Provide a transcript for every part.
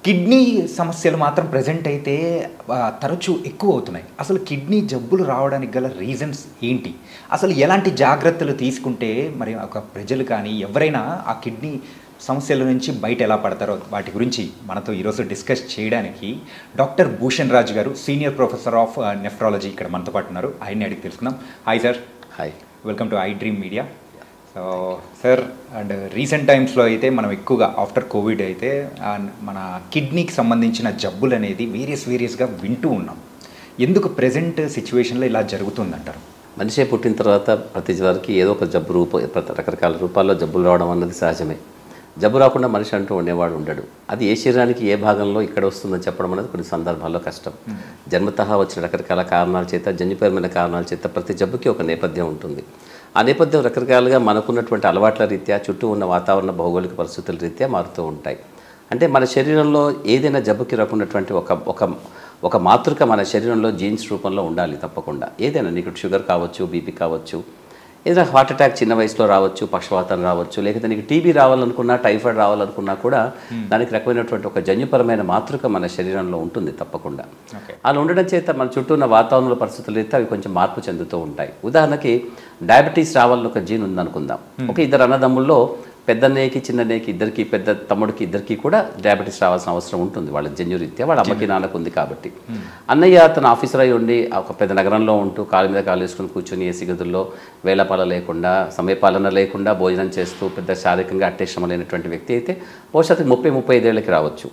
Kidney సమస్యలు మాత్రం present అయితే తరచూ ఎక్కువ అవుతున్నాయి. అసలు కిడ్నీ జబ్బులు రావడానికి గల రీజన్స్ ఏంటి? అసలు ఎలాంటి జాగ్రత్తలు తీసుకుంటే మరి ఒక ప్రజలు కానీ ఎవరైనా ఆ కిడ్నీ సమస్యల నుంచి బయట ఎలా పడతారో వాటి గురించి మనతో ఈరోజు డిస్కస్ చేయడానికి డాక్టర్ భూషణ్ రాజ్ గారు, సీనియర్ ప్రొఫెసర్ ఆఫ్ నెఫ్రాలజీ ఇక్కడ మనతో పాటు ఉన్నారు. ఆయన్ని అడిగి తెలుసుకుందాం. Hi sir. Hi, welcome to I dream media. So sir, and recent టైమ్స్లో అయితే మనం ఎక్కువగా ఆఫ్టర్ కోవిడ్ అయితే మన కిడ్నీకి సంబంధించిన జబ్బులు అనేది వేరియస్గా వింటూ ఉన్నాం. ఎందుకు ప్రెజెంట్ సిచ్యువేషన్లో ఇలా జరుగుతుందంటారు? మనిషే పుట్టిన తర్వాత ప్రతి వారికి ఏదో ఒక జబ్బు రకరకాల రూపాల్లో జబ్బులు రావడం అన్నది సహజమే. జబ్బు రాకుండా మనిషి అంటూ ఉండేవాడు ఉండడు. అది ఏ శరీరానికి ఏ భాగంలో ఇక్కడ వస్తుందని చెప్పడం అనేది కొన్ని సందర్భాల్లో కష్టం. జన్మతహా వచ్చిన రకరకాల కారణాల చేత, జన్యుపరమైన కారణాల చేత ప్రతి జబ్బుకి ఒక నేపథ్యం ఉంటుంది. ఆ నేపథ్యం రకరకాలుగా మనకున్నటువంటి అలవాట్ల రీత్యా, చుట్టూ ఉన్న వాతావరణ భౌగోళిక పరిస్థితుల రీత్యా మారుతూ ఉంటాయి. అంటే మన శరీరంలో ఏదైనా జబ్బుకి రాకున్నటువంటి ఒక మాతృక మన శరీరంలో జీన్స్ రూపంలో ఉండాలి తప్పకుండా. ఏదైనా నీకు షుగర్ కావచ్చు, బీపీ కావచ్చు, ఏదైనా హార్ట్ అటాక్ చిన్న వయసులో రావచ్చు, పక్షవాతం రావచ్చు, లేకపోతే నీకు టీబీ రావాలనుకున్నా, టైఫాయిడ్ రావాలనుకున్నా కూడా దానికి రకమైనటువంటి ఒక జన్యుపరమైన మాతృక మన శరీరంలో ఉంటుంది తప్పకుండా. అలా ఉండడం చేత మన చుట్టూ ఉన్న వాతావరణ పరిస్థితులు అయితే అవి కొంచెం మార్పు చెందుతూ ఉంటాయి. ఉదాహరణకి డయాబెటీస్ రావాలని ఒక జీన్ ఉందనుకుందాం. ఒక ఇద్దరు అన్నదమ్ముల్లో పెద్దన్నయ్యకి, చిన్నన్నయ్యకి, ఇద్దరికి, పెద్ద తమ్ముడికి ఇద్దరికి కూడా డయాబెటీస్ రావాల్సిన అవసరం ఉంటుంది. వాళ్ళ జన్యురీత్యా వాళ్ళ అమ్మకి నాన్నకు ఉంది కాబట్టి. అన్నయ్య తన ఆఫీసర్ అయి ఉండి ఒక పెద్ద నగరంలో ఉంటూ కాలు మీద కాలు వేసుకుని కూర్చొని ఏసీ గదుల్లో వేళపాల లేకుండా, సమయపాలన లేకుండా భోజనం చేస్తూ పెద్ద శారీరకంగా అట్టేశ్రమ లేనటువంటి వ్యక్తి అయితే బహుశా 30-35 ఏళ్ళకి రావచ్చు.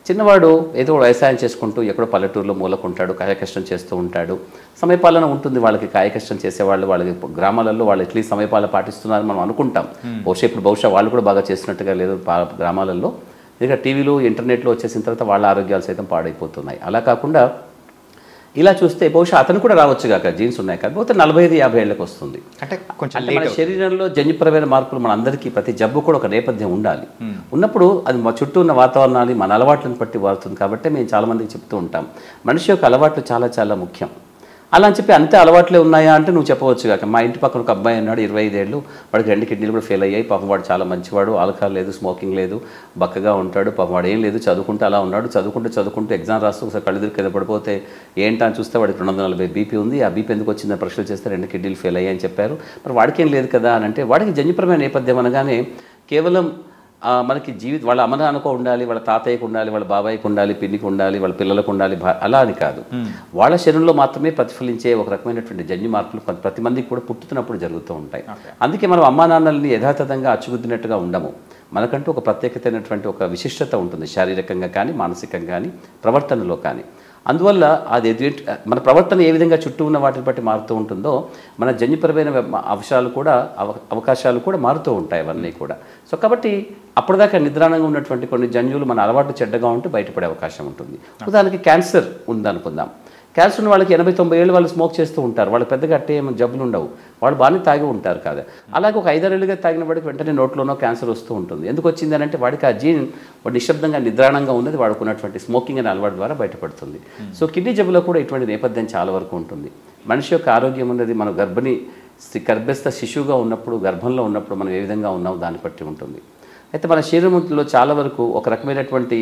చిన్నవాడు ఏదో వ్యవసాయం చేసుకుంటూ ఎక్కడో పల్లెటూరులో మూలకుంటాడు, కాయకష్టం చేస్తూ ఉంటాడు. సమయపాలన ఉంటుంది వాళ్ళకి. కాయకష్టం చేసేవాళ్ళు వాళ్ళకి గ్రామాలలో వాళ్ళు ఎట్లీస్ట్ సమయపాలన పాటిస్తున్నారని మనం అనుకుంటాం. బహుశా వాళ్ళు కూడా బాగా చేస్తున్నట్టుగా లేదు గ్రామాలలో. ఇక టీవీలు, ఇంటర్నెట్లో వచ్చేసిన తర్వాత వాళ్ళ ఆరోగ్యాలు సైతం పాడైపోతున్నాయి. అలా కాకుండా ఇలా చూస్తే బహుశా అతను కూడా రావచ్చు కాక, జీన్స్ ఉన్నాయి కాకపోతే 45-50 ఏళ్ళకి వస్తుంది. అంటే మన శరీరంలో జన్యుపరమైన మార్పులు మన అందరికీ, ప్రతి జబ్బు కూడా ఒక నేపథ్యం ఉండాలి. ఉన్నప్పుడు అది మా చుట్టూ ఉన్న వాతావరణాన్ని, మన అలవాట్లను బట్టి మారుతుంది. కాబట్టి మేము చాలామందికి చెప్తూ ఉంటాం, మనిషి యొక్క అలవాట్లు చాలా చాలా ముఖ్యం. అలా అని చెప్పి అంతే అలవాట్లే ఉన్నాయా అంటే నువ్వు చెప్పవచ్చు కాక. మా ఇంటి పక్కన ఒక అబ్బాయి ఉన్నాడు, 25 ఏళ్ళు, వాడికి 2 కిడ్నీలు కూడా ఫెయిల్ అయ్యాయి. పాపం వాడు చాలా మంచివాడు, ఆల్కహాల్ లేదు, స్మోకింగ్ లేదు, బక్కగా ఉంటాడు. పాపం వాడు ఏం లేదు, చదువుకుంటూ అలా ఉన్నాడు. చదువుకుంటూ ఎగ్జామ్ రాస్తూ ఒకసారి కళ్ళు తిరిగి కింద పడిపోతే ఏంటా అని చూస్తే వాడికి 240 బీపీ ఉంది. ఆ బీపీ ఎందుకు వచ్చిందని పరీక్షలు చేస్తే 2 కిడ్నీలు ఫెయిల్ అయ్యాయని చెప్పారు. మరి వాడికి ఏం లేదు కదా అని అంటే, వాడికి జన్యుపరమైన నేపథ్యం అనగానే కేవలం మనకి వాళ్ళ అమ్మ నాన్నకు ఉండాలి, వాళ్ళ తాతయ్యకు ఉండాలి, వాళ్ళ బాబాయ్కి ఉండాలి, పిన్నికి ఉండాలి, వాళ్ళ పిల్లలకు ఉండాలి, అలా అని కాదు. వాళ్ళ శరీరంలో మాత్రమే ప్రతిఫలించే ఒక రకమైనటువంటి జన్యు మార్పులు ప్రతి మందికి కూడా పుట్టుతున్నప్పుడు జరుగుతూ ఉంటాయి. అందుకే మనం అమ్మా నాన్నల్ని యథాతథంగా అచ్చుగుద్దినట్టుగా ఉండము. మనకంటూ ఒక ప్రత్యేకతైనటువంటి ఒక విశిష్టత ఉంటుంది, శారీరకంగా కానీ, మానసికంగా కానీ, ప్రవర్తనలో కానీ. అందువల్ల అది మన ప్రవర్తన ఏ విధంగా చుట్టూ ఉన్న వాటిని బట్టి మారుతూ ఉంటుందో, మన జన్యుపరమైన అవకాశాలు కూడా మారుతూ ఉంటాయి అవన్నీ కూడా. సో కాబట్టి అప్పటిదాకా నిద్రాణంగా ఉన్నటువంటి కొన్ని జన్యువులు మన అలవాటు చెడ్డగా ఉంటే బయటపడే అవకాశం ఉంటుంది. ఉదాహరణకి క్యాన్సర్ ఉందనుకుందాం. క్యాన్సర్ ఉన్న వాళ్ళకి 80-90 ఏళ్ళు వాళ్ళు స్మోక్ చేస్తూ ఉంటారు. వాళ్ళకి పెద్దగా అట్టే ఏమైనా జబ్బులు ఉండవు, వాళ్ళు బాగానే తాగి ఉంటారు కదా. అలాగే ఒక 5-6 ఏళ్ళుగా తాగిన వాడికి వెంటనే నోట్లోనో క్యాన్సర్ వస్తూ ఉంటుంది. ఎందుకు వచ్చింది అని అంటే వాడికి ఆ జీన్ వాడు నిశ్శబ్దంగా నిద్రాణంగా ఉన్నది వాడుకున్నటువంటి స్మోకింగ్ అనే అలవాటు ద్వారా బయటపడుతుంది. సో కిడ్నీ జబ్బులో కూడా ఇటువంటి నేపథ్యం చాలా వరకు ఉంటుంది. మనిషి యొక్క ఆరోగ్యం ఉన్నది మనం గర్భస్థ శిశువుగా ఉన్నప్పుడు, గర్భంలో ఉన్నప్పుడు మనం ఏ విధంగా ఉన్నామో దాన్ని బట్టి ఉంటుంది. అయితే మన శరీరంలో చాలా వరకు ఒక రకమైనటువంటి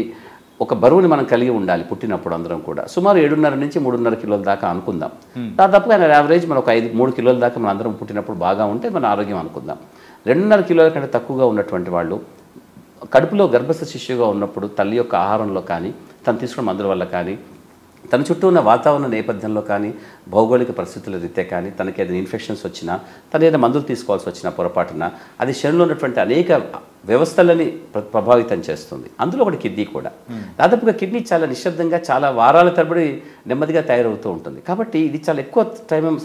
ఒక బరువుని మనం కలిగి ఉండాలి పుట్టినప్పుడు అందరం కూడా. సుమారు 7.5 నుంచి 3.5 కిలోల దాకా అనుకుందాం. దాదాపుగా యావరేజ్ మనం 3 కిలోల దాకా మన అందరం పుట్టినప్పుడు బాగా ఉంటే మన ఆరోగ్యం అనుకుందాం. 2.5 కిలోల కంటే తక్కువగా ఉన్నటువంటి వాళ్ళు కడుపులో గర్భస్థ శిశువుగా ఉన్నప్పుడు తల్లి యొక్క ఆహారంలో కానీ, తను తీసుకున్న మందుల వల్ల కానీ, తన చుట్టూ ఉన్న వాతావరణ నేపథ్యంలో కానీ, భౌగోళిక పరిస్థితుల రీత్యా కానీ, తనకి ఏదైనా ఇన్ఫెక్షన్స్ వచ్చినా, తను ఏదైనా మందులు తీసుకోవాల్సి వచ్చినా పొరపాటున అది శరీరంలో ఉన్నటువంటి అనేక వ్యవస్థలని ప్రభావితం చేస్తుంది. అందులో ఒకటి కిడ్నీ కూడా. దాదాపుగా కిడ్నీ చాలా నిశ్శబ్దంగా చాలా వారాల తరబడి నెమ్మదిగా తయారవుతూ ఉంటుంది. కాబట్టి ఇది చాలా ఎక్కువ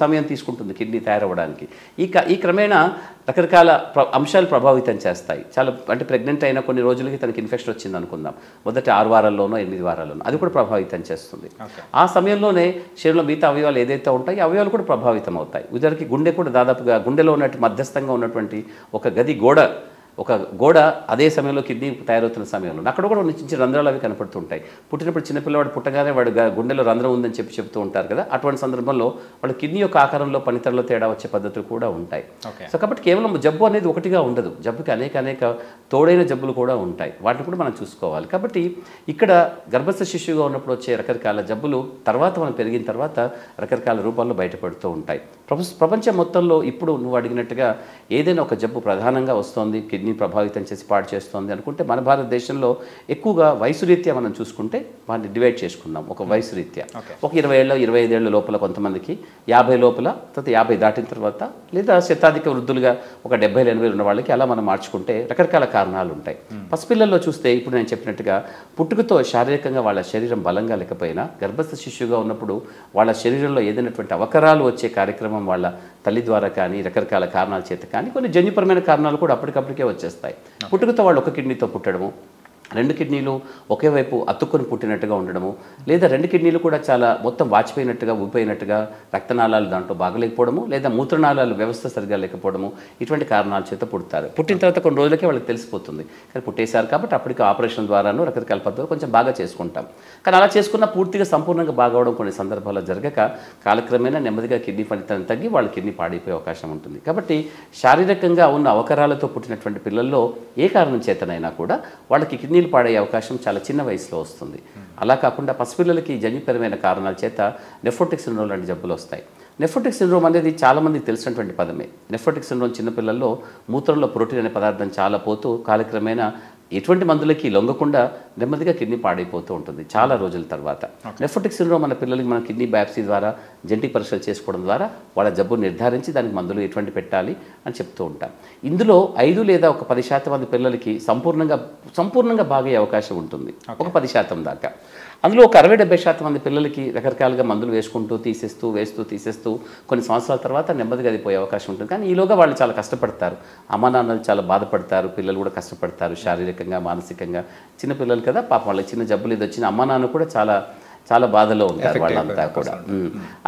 సమయం తీసుకుంటుంది కిడ్నీ తయారవడానికి. ఈ క్రమేణా రకరకాల అంశాలు ప్రభావితం చేస్తాయి. చాలా అంటే ప్రెగ్నెంట్ అయిన కొన్ని రోజులకి తనకి ఇన్ఫెక్షన్ వచ్చింది అనుకుందాం, మొదటి 6 వారాల్లోనో 8 వారాల్లోనో, అది కూడా ప్రభావితం చేస్తుంది. ఆ సమయంలోనే శరీరంలో మిగతా అవయవాలు ఏదైతే ఉంటాయో అవయవాలు కూడా ప్రభావితం అవుతాయి. ఉదాహరణకి గుండె కూడా దాదాపుగా గుండెలో ఉన్నట్టు మధ్యస్థంగా ఉన్నటువంటి ఒక గది గోడ ఒక గోడ అదే సమయంలో కిడ్నీ తయారవుతున్న సమయంలో అక్కడ కూడా చిన్న చిన్న రంధ్రాలు అవి కనపడుతుంటాయి. పుట్టినప్పుడు చిన్నపిల్లవాడు పుట్టగానే వాడు గుండెలో రంధ్రం ఉందని చెప్తూ ఉంటారు కదా, అటువంటి సందర్భంలో వాళ్ళ కిడ్నీ యొక్క ఆకారంలో పనితీరులో తేడా వచ్చే పద్ధతులు కూడా ఉంటాయి. సో కాబట్టి కేవలం జబ్బు అనేది ఒకటిగా ఉండదు, జబ్బుకి అనేక తోడైన జబ్బులు కూడా ఉంటాయి, వాటిని కూడా మనం చూసుకోవాలి. కాబట్టి ఇక్కడ గర్భస్థ శిశువుగా ఉన్నప్పుడు వచ్చే రకరకాల జబ్బులు తర్వాత మనం పెరిగిన తర్వాత రకరకాల రూపాల్లో బయటపడుతూ ఉంటాయి. ప్రపంచం మొత్తంలో ఇప్పుడు నువ్వు అడిగినట్టుగా ఏదైనా ఒక జబ్బు ప్రధానంగా వస్తోంది, కిడ్నీ ప్రభావితం చేసి పాడు చేస్తోంది అనుకుంటే మన భారతదేశంలో ఎక్కువగా వయసు రీత్యా మనం చూసుకుంటే వాటిని డివైడ్ చేసుకుందాం. ఒక వయసు రీత్యా ఒక 20 ఏళ్ళ 25 ఏళ్ళ లోపల కొంతమందికి, 50 లోపల, తర్వాత 50 దాటిన తర్వాత, లేదా శతాధిక వృద్ధులుగా ఒక 70 80 ఉన్న వాళ్ళకి అలా మనం మార్చుకుంటే రకరకాల కారణాలు ఉంటాయి. పసిపిల్లల్లో చూస్తే ఇప్పుడు నేను చెప్పినట్టుగా పుట్టుకతో శారీరకంగా వాళ్ళ శరీరం బలంగా లేకపోయినా గర్భస్థ శిశువుగా ఉన్నప్పుడు వాళ్ళ శరీరంలో ఏదైనటువంటి అవకరాలు వచ్చే కార్యక్రమం వాళ్ళ తల్లి ద్వారా కానీ రకరకాల కారణాల చేత కానీ కొన్ని జన్యుపరమైన కారణాలు కూడా అప్పటికప్పటికే వచ్చేస్తాయి. పుట్టుకతో వాళ్ళు ఒక కిడ్నీతో పుట్టడము, 2 కిడ్నీలు ఒకే వైపు అతుక్కొని పుట్టినట్టుగా ఉండడము, లేదా 2 కిడ్నీలు కూడా చాలా మొత్తం వాచిపోయినట్టుగా ఊపిపోయినట్టుగా రక్తనాళాలు దాంట్లో బాగలేకపోవడము, లేదా మూత్రనాళాలు వ్యవస్థ సరిగా లేకపోవడము, ఇటువంటి కారణాల చేత పుడతారు. పుట్టిన తర్వాత కొన్ని రోజులకే వాళ్ళకి తెలిసిపోతుంది, కానీ పుట్టేశారు కాబట్టి అప్పటికి ఆపరేషన్ ద్వారాను రకరకాల పద్ధతులు కొంచెం బాగా చేసుకుంటాం. కానీ అలా చేసుకున్న పూర్తిగా సంపూర్ణంగా బాగవడం కొన్ని సందర్భాల్లో జరగక కాలక్రమేణా నెమ్మదిగా కిడ్నీ ఫలితాన్ని తగ్గి వాళ్ళ కిడ్నీ పాడైపోయే అవకాశం ఉంటుంది. కాబట్టి శారీరకంగా ఉన్న అవకరాలతో పుట్టినటువంటి పిల్లల్లో ఏ కారణం చేతనైనా కూడా వాళ్ళకి కిడ్నీ పాడయ్యే అవకాశం చాలా చిన్న వయసులో వస్తుంది. అలా కాకుండా పసిపిల్లలకి జన్యుపరమైన కారణాల చేత నెఫ్రోటిక్ సిండ్రోమ్ లాంటి జబ్బులు వస్తాయి. నెఫ్రోటిక్ సిండ్రోమ్ అనేది చాలామందికి తెలిసినటువంటి పదమే. నెఫ్రోటిక్ సిండ్రోమ్ చిన్నపిల్లల్లో మూత్రంలో ప్రోటీన్ అనే పదార్థం చాలా పోతూ కాలక్రమేణా ఎటువంటి మందులకి లొంగకుండా నెమ్మదిగా కిడ్నీ పాడైపోతూ ఉంటుంది చాలా రోజుల తర్వాత. నెఫ్రోటిక్ సిండ్రోమ్ మన పిల్లలకి మన కిడ్నీ బయాప్సీ ద్వారా జెనెటిక్ పరీక్షలు చేసుకోవడం ద్వారా వాళ్ళ జబ్బు నిర్ధారించి దానికి మందులు ఎటువంటి పెట్టాలి అని చెప్తూ ఉంటాం. ఇందులో 5 లేదా ఒక 10% మంది పిల్లలకి సంపూర్ణంగా బాగే అవకాశం ఉంటుంది, ఒక 10% దాకా. అందులో ఒక 60-70% మంది పిల్లలకి రకరకాలుగా మందులు వేసుకుంటూ తీసేస్తూ కొన్ని సంవత్సరాల తర్వాత నెమ్మదిగా అది పోయే అవకాశం ఉంటుంది. కానీ ఈలోగా వాళ్ళు చాలా కష్టపడతారు, అమ్మా నాన్నలు చాలా బాధపడతారు, పిల్లలు కూడా కష్టపడతారు శారీరకంగా మానసికంగా. చిన్న పిల్లలు కదా పాపం, వాళ్ళకి చిన్న జబ్బులు ఇది వచ్చిన అమ్మా నాన్న కూడా చాలా బాధలో ఉంటారు వాళ్ళంతా కూడా.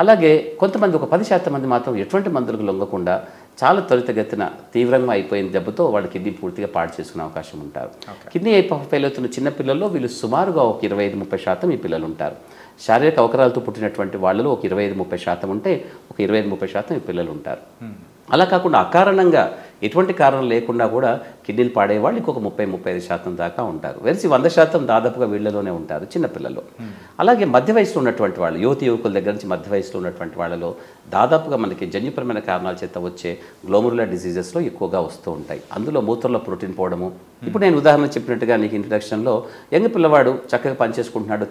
అలాగే కొంతమంది ఒక 10% మంది మాత్రం ఎటువంటి మందులకు లొంగకుండా చాలా త్వరితగతిన తీవ్రంగా అయిపోయిన జబ్బుతో వాళ్ళ కిడ్నీ పూర్తిగా పాడు చేసుకునే అవకాశం ఉంటారు. కిడ్నీ ఫెయిల్ అవుతున్న చిన్న పిల్లల్లో వీళ్ళు సుమారుగా ఒక 25-30% ఈ పిల్లలు ఉంటారు. శారీరక అవకరాలతో పుట్టినటువంటి వాళ్ళలో ఒక 25-30% ఉంటే ఒక 25-30% ఈ పిల్లలు ఉంటారు. అలా కాకుండా అకారణంగా ఎటువంటి కారణం లేకుండా కూడా కిడ్నీలు పాడే వాళ్ళు ఇంకొక 30-35% దాకా ఉంటారు. వెలిసి 100% దాదాపుగా వీళ్ళలోనే ఉంటారు చిన్నపిల్లల్లో. అలాగే మధ్య వయసులో ఉన్నటువంటి వాళ్ళు, యువకుల దగ్గర నుంచి మధ్య వయసులో ఉన్నటువంటి వాళ్ళలో దాదాపుగా మనకి జన్యుపరమైన కారణాల చేత వచ్చే గ్లోమరులర్ డిసీజెస్లో ఎక్కువగా వస్తూ ఉంటాయి. అందులో మూత్రంలో ప్రోటీన్ పోవడము. ఇప్పుడు నేను ఉదాహరణ చెప్పినట్టుగా నీకు ఇంట్రడక్షన్లో యంగ్ పిల్లవాడు చక్కగా పనిచేసుకుంటున్నాడు,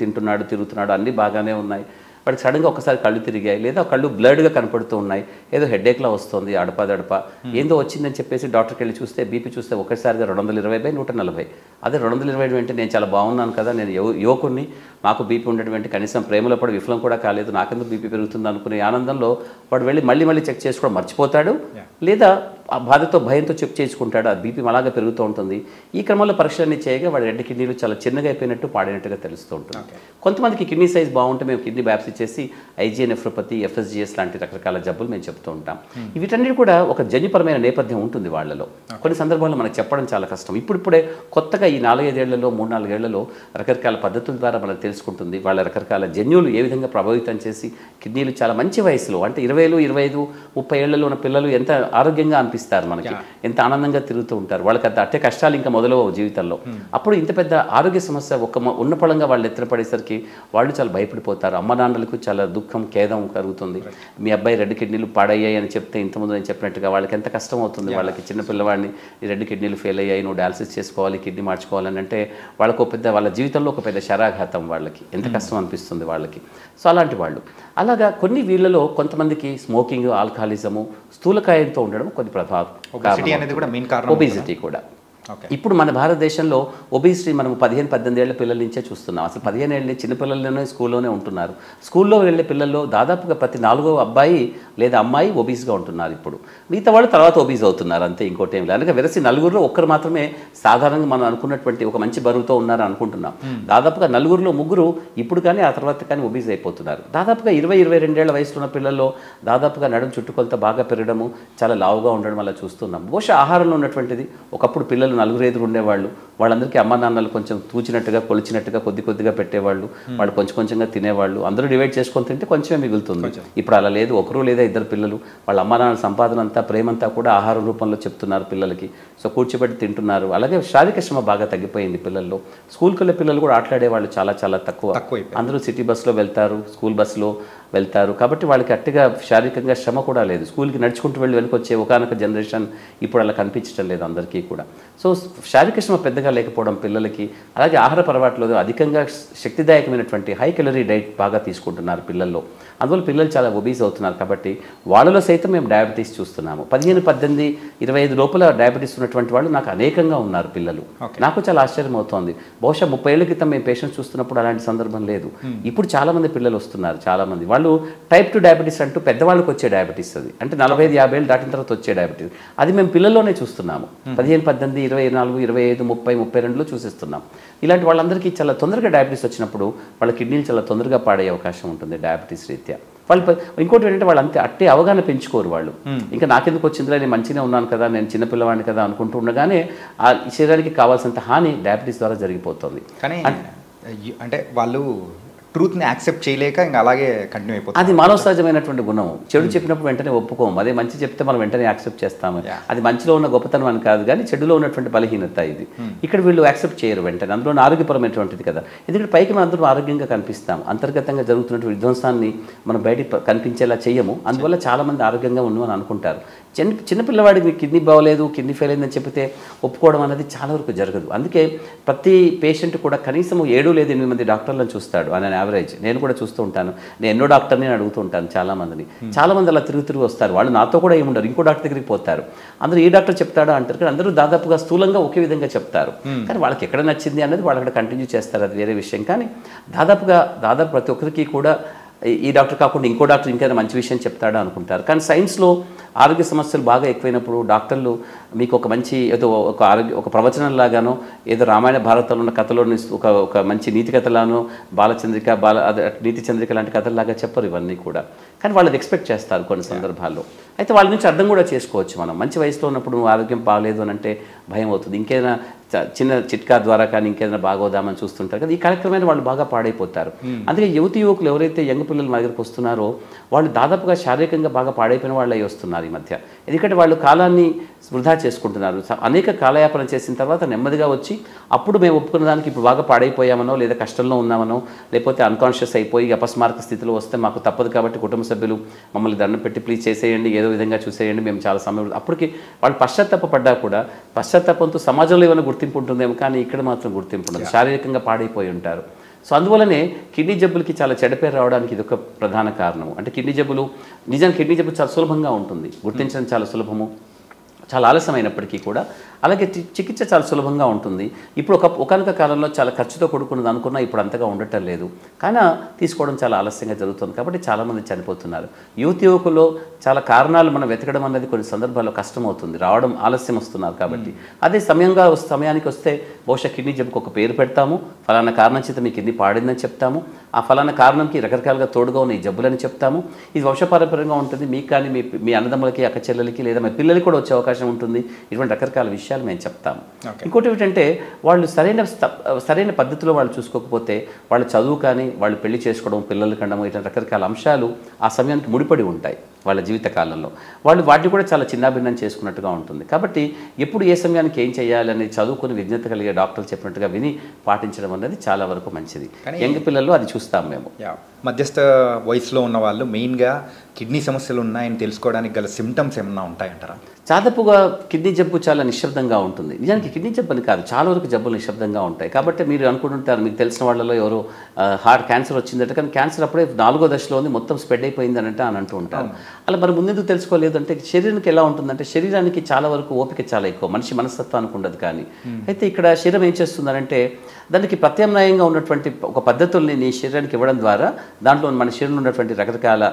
తింటున్నాడు, తిరుగుతున్నాడు, అన్నీ బాగానే ఉన్నాయి. వాడికి సడన్గా ఒకసారి కళ్ళు తిరిగాయి, లేదా కళ్ళు బ్లడ్గా కనపడుతూ ఉన్నాయి, ఏదో హెడేక్లా వస్తుంది, అడప ఏందో వచ్చిందని చెప్పేసి డాక్టర్కి వెళ్ళి చూస్తే బీపీ చూస్తే ఒకసారిగా 220/140. అదే 220 అంటే నేను చాలా బాగున్నాను కదా, నేను యువకుడిని, నాకు బీపీ ఉండడం అంటే కనీసం ప్రేమలో పడి విఫలం కూడా కాలేదు, నాకెందుకు బీపీ పెరుగుతుంది అనుకునే ఆనందంలో వాడు వెళ్ళి మళ్ళీ చెక్ చేసుకోవడం మర్చిపోతాడు, లేదా ఆ బాధతో భయంతో చెక్ చేసుకుంటాడు, ఆ బీపీ అలాగే పెరుగుతూ ఉంటుంది. ఈ క్రమంలో పరీక్షలన్నీ చేయగా వాడి 2 కిడ్నీలు చాలా చిన్నగా అయిపోయినట్టు పాడినట్టుగా తెలుస్తూ ఉంటుంది. కొంతమందికి కిడ్నీ సైజ్ బాగుంటే మేము కిడ్నీ బ్యాప్సీ చేసి ఐజీఏ నెఫ్రోపతి, FSGS లాంటి రకరకాల జబ్బులు మేము చెప్తూ ఉంటాం. వీటన్నిటి కూడా ఒక జన్యుపరమైన నేపథ్యం ఉంటుంది వాళ్ళలో. కొన్ని సందర్భాల్లో మనకు చెప్పడం చాలా కష్టం. ఇప్పుడిప్పుడే కొత్తగా ఈ 4-5 ఏళ్లలో 3-4 ఏళ్లలో రకరకాల పద్ధతుల ద్వారా మనకు తెలుసుకుంటుంది వాళ్ళ రకరకాల జన్యువులు ఏ విధంగా ప్రభావితం చేసి కిడ్నీలు చాలా మంచి వయసులో అంటే 20, 25, 30 ఏళ్లలో ఉన్న పిల్లలు ఎంత ఆరోగ్యంగా అనిపిస్తారు మనకి, ఎంత ఆనందంగా తిరుగుతూ ఉంటారు. వాళ్ళకి అంత అట్టే కష్టాలు ఇంకా మొదలవు జీవితంలో. అప్పుడు ఇంత పెద్ద ఆరోగ్య సమస్య ఉన్న పళంగా వాళ్ళు ఎత్తున పడేసరికి వాళ్ళు చాలా భయపడిపోతారు. అమ్మ నాన్నలకు చాలా దుఃఖం, ఖేదం కలుగుతుంది. మీ అబ్బాయి 2 కిడ్నీలు పాడయ్యాయి అని చెప్తే ఇంతకుముందు నేను చెప్పినట్టుగా వాళ్ళకి ఎంత కష్టం అవుతుంది. వాళ్ళకి చిన్న పిల్లవాడిని ఈ 2 కిడ్నీలు ఫెయిల్ అయ్యాయి, నువ్వు డయాలసిస్ చేసుకోవాలి, కిడ్నీ మార్చుకోవాలని అంటే వాళ్ళ జీవితంలో ఒక పెద్ద శరాఘాతం, వాళ్ళకి ఎంత కష్టం అనిపిస్తుంది వాళ్ళకి. సో అలాంటి వాళ్ళు అలాగా కొన్ని వీళ్ళలో కొంతమందికి స్మోకింగ్, ఆల్కహాలిజము, స్థూలకాయంతో ఉండడం కొన్ని ప్రభావం, ఒబేసిటీ కూడా. ఇప్పుడు మన భారతదేశంలో ఒబిసిటీ మనం 15-18 ఏళ్ల పిల్లల నుంచే చూస్తున్నాం. అసలు 15 ఏళ్ళ చిన్నపిల్లల్లోనే స్కూల్లోనే ఉంటున్నారు. స్కూల్లో వెళ్ళే పిల్లల్లో దాదాపుగా ప్రతి 4వ అబ్బాయి లేదా అమ్మాయి ఒబీస్గా ఉంటున్నారు. ఇప్పుడు మిగతా వాళ్ళు తర్వాత ఒబీస్ అవుతున్నారు, అంతే, ఇంకోటి ఏం లేదు. అలాగే వెరసి నలుగురిలో ఒక్కరు మాత్రమే సాధారణంగా మనం అనుకున్నటువంటి ఒక మంచి బరువుతో ఉన్నారని అనుకుంటున్నాం. దాదాపుగా నలుగురిలో ముగ్గురు ఇప్పుడు కానీ ఆ తర్వాత కానీ ఒబీస్ అయిపోతున్నారు. దాదాపుగా 20-22 ఏళ్ల వయసులో ఉన్న పిల్లల్లో దాదాపుగా నడుం చుట్టుకొలత బాగా పెరగడము, చాలా లావుగా ఉండడం వల్ల చూస్తున్నాం. బహుశా ఆహారంలో ఉన్నటువంటిది. ఒకప్పుడు పిల్లలు 4-5 ఉండేవాళ్ళు, వాళ్ళందరికీ అమ్మ నాన్నలు కొంచెం తూచినట్టుగా కొలిచినట్టుగా కొద్దిగా పెట్టేవాళ్ళు, వాళ్ళు కొంచెం కొంచెంగా తినేవాళ్ళు, అందరూ డివైడ్ చేసుకొని తింటే కొంచెమే మిగులుతుంది. ఇప్పుడు అలా లేదు, ఒకరు లేదా ఇద్దరు పిల్లలు, వాళ్ళ అమ్మ నాన్నల సంపాదన అంతా ప్రేమంతా కూడా ఆహారం రూపంలో చెప్తున్నారు పిల్లలకి. సో కూర్చోబెట్టి తింటున్నారు. అలాగే శారీరక శ్రమ బాగా తగ్గిపోయింది పిల్లల్లో. స్కూల్కి వెళ్ళే పిల్లలు కూడా ఆటలాడేవాళ్ళు చాలా తక్కువ. అందరూ సిటీ బస్సులో వెళ్తారు, స్కూల్ బస్సులో వెళ్తారు. కాబట్టి వాళ్ళకి అట్టిగా శారీరకంగా శ్రమ కూడా లేదు. స్కూల్కి నడుచుకుంటూ వెళ్ళి వెనుకొచ్చే ఒకనొక జనరేషన్ ఇప్పుడు అలా కనిపించడం లేదు అందరికీ కూడా. సో శారీరక శ్రమ పెద్దగా లేకపోవడం పిల్లలకి, అలాగే ఆహార అలవాట్లో అధికంగా శక్తిదాయకమైనటువంటి హై కెలరీ డైట్ బాగా తీసుకుంటున్నారు పిల్లల్లో. అందువల్ల పిల్లలు చాలా ఒబీస్ అవుతున్నారు. కాబట్టి వాళ్ళలో సైతం మేము డయాబెటీస్ చూస్తున్నాము. 15-18-25 లోపల డయాబెటీస్ ఉన్నటువంటి వాళ్ళు నాకు అనేకంగా ఉన్నారు పిల్లలు. నాకు చాలా ఆశ్చర్యం అవుతోంది. బహుశా 30 ఏళ్ల క్రితం మేము పేషెంట్స్ చూస్తున్నప్పుడు అలాంటి సందర్భం లేదు. ఇప్పుడు చాలామంది పిల్లలు వస్తున్నారు. చాలామంది వాళ్ళు టైప్ 2 డయాబెటీస్ అంటూ పెద్దవాళ్ళకి వచ్చే డయాబెటీస్, అది అంటే 45-50 ఏళ్ళు దాటిన తర్వాత వచ్చే డయాబెటీస్, అది మేము పిల్లల్లోనే చూస్తున్నాము. 15-18, 24, 25, 30, 32లో చూసిస్తున్నాం. ఇలాంటి వాళ్ళందరికీ చాలా తొందరగా డయాబెటీస్ వచ్చినప్పుడు వాళ్ళ కిడ్నీలు చాలా తొందరగా పాడే అవకాశం ఉంటుంది డయాబెటీస్ రీత్యా. వాళ్ళు ఇంకోటి ఏంటంటే వాళ్ళు అంతే అట్టే అవగాహన పెంచుకోరు వాళ్ళు. ఇంకా నాకెందుకు వచ్చిందిరా, నేను మంచిగా ఉన్నాను కదా, నేను చిన్నపిల్లవాడిని కదా అనుకుంటూ ఉండగానే ఆ శరీరానికి కావాల్సినంత హాని డయాబెటీస్ ద్వారా జరిగిపోతుంది. కానీ అంటే వాళ్ళు ట్రూత్ని యాక్సెప్ట్ చేయలేక ఇంకా అలాగే కంటిన్యూ అయిపోతుంది. అది మానవ సహజమైనటువంటి గుణం. చెడు చెప్పినప్పుడు వెంటనే ఒప్పుకోము, అదే మంచి చెప్తే మనం వెంటనే యాక్సెప్ట్ చేస్తాము. అది మంచిలో ఉన్న గొప్పతనం అని కాదు, కానీ చెడులో ఉన్నటువంటి బలహీనత ఇది. ఇక్కడ వీళ్ళు యాక్సెప్ట్ చేయరు వెంటనే. అందులో ఆరోగ్యపరమైనటువంటిది కదా. ఎందుకంటే పైకి మనం అందరూ ఆరోగ్యంగా కనిపిస్తాం, అంతర్గతంగా జరుగుతున్నటువంటి విధ్వంసాన్ని మనం బయటికి కనిపించేలా చేయము. అందువల్ల చాలామంది ఆరోగ్యంగా ఉన్నామని అనుకుంటారు. చిన్నపిల్లవాడికి కిడ్నీ బాగోలేదు, కిడ్నీ ఫెయిల్ అయిందని చెప్పితే ఒప్పుకోవడం అనేది చాలా వరకు జరగదు. అందుకే ప్రతి పేషెంట్ కూడా కనీసం 7 లేదా 8 మంది డాక్టర్లను చూస్తాడు అని యావరేజ్. నేను కూడా చూస్తూ ఉంటాను. నేను ఎన్నో డాక్టర్ని అడుగుతూ ఉంటాను చాలామందిని. చాలామంది అలా తిరిగి వస్తారు. వాళ్ళు నాతో కూడా ఏముండరు, ఇంకో డాక్టర్ దగ్గరికి పోతారు. అందరూ ఏ డాక్టర్ చెప్తాడో అంటారు, కానీ అందరూ దాదాపుగా స్థూలంగా ఒకే విధంగా చెప్తారు. కానీ వాళ్ళకి ఎక్కడ నచ్చింది అనేది వాళ్ళు అక్కడ కంటిన్యూ చేస్తారు, అది వేరే విషయం. కానీ దాదాపు ప్రతి ఒక్కరికి కూడా ఈ డాక్టర్ కాకుండా ఇంకో డాక్టర్ ఇంకైనా మంచి విషయం చెప్తాడా అనుకుంటారు. కానీ సైన్స్లో ఆరోగ్య సమస్యలు బాగా ఎక్కువైనప్పుడు డాక్టర్లు మీకు ఒక మంచి ఏదో ఒక ప్రవచనం లాగానో, ఏదో రామాయణ భారతంలో ఉన్న కథలోని ఒక మంచి నీతి కథలానో, నీతి చంద్రిక లాంటి కథల్లాగా చెప్పరు ఇవన్నీ కూడా. కానీ వాళ్ళది ఎక్స్పెక్ట్ చేస్తారు కొన్ని సందర్భాల్లో. అయితే వాళ్ళ నుంచి అర్థం కూడా చేసుకోవచ్చు మనం. మంచి వయసులో ఉన్నప్పుడు నువ్వు ఆరోగ్యం బాగలేదు అని అంటే భయం అవుతుంది. ఇంకేదైనా చిన్న చిట్కా ద్వారా కానీ ఇంకేదైనా బాగోదామని చూస్తుంటారు కదా. ఈ కార్యక్రమాన్ని వాళ్ళు బాగా పాడైపోతారు. అందుకే యువకులు ఎవరైతే యంగ్ పిల్లలు మా దగ్గరకు వస్తున్నారో వాళ్ళు దాదాపుగా శారీరకంగా బాగా పాడైపోయిన వాళ్ళు అయి వస్తున్నారు ఈ మధ్య. ఎందుకంటే వాళ్ళు కాలాన్ని వృధా చేసుకుంటున్నారు. అనేక కాలయాపన చేసిన తర్వాత నెమ్మదిగా వచ్చి అప్పుడు మేము ఒప్పుకున్న దానికి ఇప్పుడు బాగా పాడైపోయామనో, లేదా కష్టంలో ఉన్నామనో, లేకపోతే అన్కాన్షియస్ అయిపోయి అపస్మారక స్థితిలో వస్తే మాకు తప్పదు కాబట్టి కుటుంబ సభ్యులు మమ్మల్ని దండం పెట్టి ప్లీజ్ చేసేయండి, ఏదో విధంగా చూసేయండి, మేము చాలా సమయం, అప్పటికి వాళ్ళు పశ్చాత్తాపడ్డా కూడా పశ్చాత్తాపంతో సమాజంలో ఏమైనా గుర్తింపు ఉంటుందేమో, కానీ ఇక్కడ మాత్రం గుర్తింపు ఉండదు. శారీరకంగా పాడైపోయి ఉంటారు. సో అందువల్లనే కిడ్నీ జబ్బులకి చాలా చెడ్డపేరు రావడానికి ఇది ఒక ప్రధాన కారణము. అంటే కిడ్నీ జబ్బులు చాలా సులభంగా ఉంటుంది, గుర్తించడం చాలా సులభము, చాలా ఆలస్యమైనప్పటికీ కూడా. అలాగే చికిత్స చాలా సులభంగా ఉంటుంది. ఇప్పుడు ఒకనొక కాలంలో చాలా ఖర్చుతో కూడుకున్నది అనుకున్నా ఇప్పుడు అంతగా ఉండటం లేదు, కానీ తీసుకోవడం చాలా ఆలస్యంగా జరుగుతుంది. కాబట్టి చాలామంది చనిపోతున్నారు. యువకుల్లో చాలా కారణాలు మనం వెతకడం అనేది కొన్ని సందర్భాల్లో కష్టమవుతుంది, రావడం ఆలస్యం వస్తున్నారు. కాబట్టి అదే సమయానికి వస్తే బహుశా కిడ్నీ జబ్బుకు ఒక పేరు పెడతాము, ఫలానా కారణం చేత మీ కిడ్నీ పాడిందని చెప్తాము, ఆ ఫలానా కారణంకి రకరకాలుగా తోడుగా ఉన్న ఈ జబ్బులని చెప్తాము. ఇది వంశపారంపర్యంగా ఉంటుంది. మీకు కానీ మీ అన్నదమ్ములకి, అక్క చెల్లెలకి, లేదా మీ పిల్లలకి కూడా వచ్చే అవకాశం ఉంటుంది. ఇటువంటి రకరకాల విషయాలు మేము చెప్తాము. ఇంకోటి ఏమిటంటే వాళ్ళు సరైన పద్ధతిలో వాళ్ళు చూసుకోకపోతే వాళ్ళ చదువు కానీ, వాళ్ళు పెళ్లి చేసుకోవడం, పిల్లలు కండము, ఇటువంటి రకరకాల అంశాలు ఆ సమయానికి ముడిపడి ఉంటాయి వాళ్ళ జీవితకాలంలో. వాళ్ళు వాటిని కూడా చాలా చిన్నాభిన్నం చేసుకున్నట్టుగా ఉంటుంది. కాబట్టి ఎప్పుడు ఏ సమయానికి ఏం చేయాలని చదువుకుని విజ్ఞత కలిగే డాక్టర్లు చెప్పినట్టుగా విని పాటించడం అనేది చాలా వరకు మంచిది. యంగ్ పిల్లల్లో అది చూస్తాం మేము. మధ్యస్థ వయసులో ఉన్న వాళ్ళు మెయిన్గా కిడ్నీ సమస్యలు ఉన్నాయని తెలుసుకోవడానికి గల సిమ్టమ్స్ ఏమన్నా ఉంటాయంటారా? దాదాపుగా కిడ్నీ జబ్బు చాలా నిశ్శబ్దంగా ఉంటుంది. నిజానికి కిడ్నీ జబ్బు అని కాదు, చాలా వరకు జబ్బులు నిశ్శబ్దంగా ఉంటాయి. కాబట్టి మీరు అనుకుంటుంటారు మీకు తెలిసిన వాళ్ళలో ఎవరో హార్ట్ క్యాన్సర్ వచ్చిందట, కానీ క్యాన్సర్ అప్పుడే 4వ దశలో ఉంది, మొత్తం స్ప్రెడ్ అయిపోయిందనంటే అని అంటూ ఉంటారు. అలా మరి ముందెందుకు తెలుసుకోలేదు అంటే శరీరానికి ఎలా ఉంటుందంటే శరీరానికి చాలా వరకు ఓపిక చాలా ఎక్కువ, మనిషి మనస్తత్వానికి ఉండదు. కానీ అయితే ఇక్కడ శరీరం ఏం చేస్తుందంటే దానికి ప్రత్యామ్నాయంగా ఉన్నటువంటి ఒక పద్ధతుల్ని నీ శరీరానికి ఇవ్వడం ద్వారా దాంట్లో మన శరీరంలో ఉన్నటువంటి రకరకాల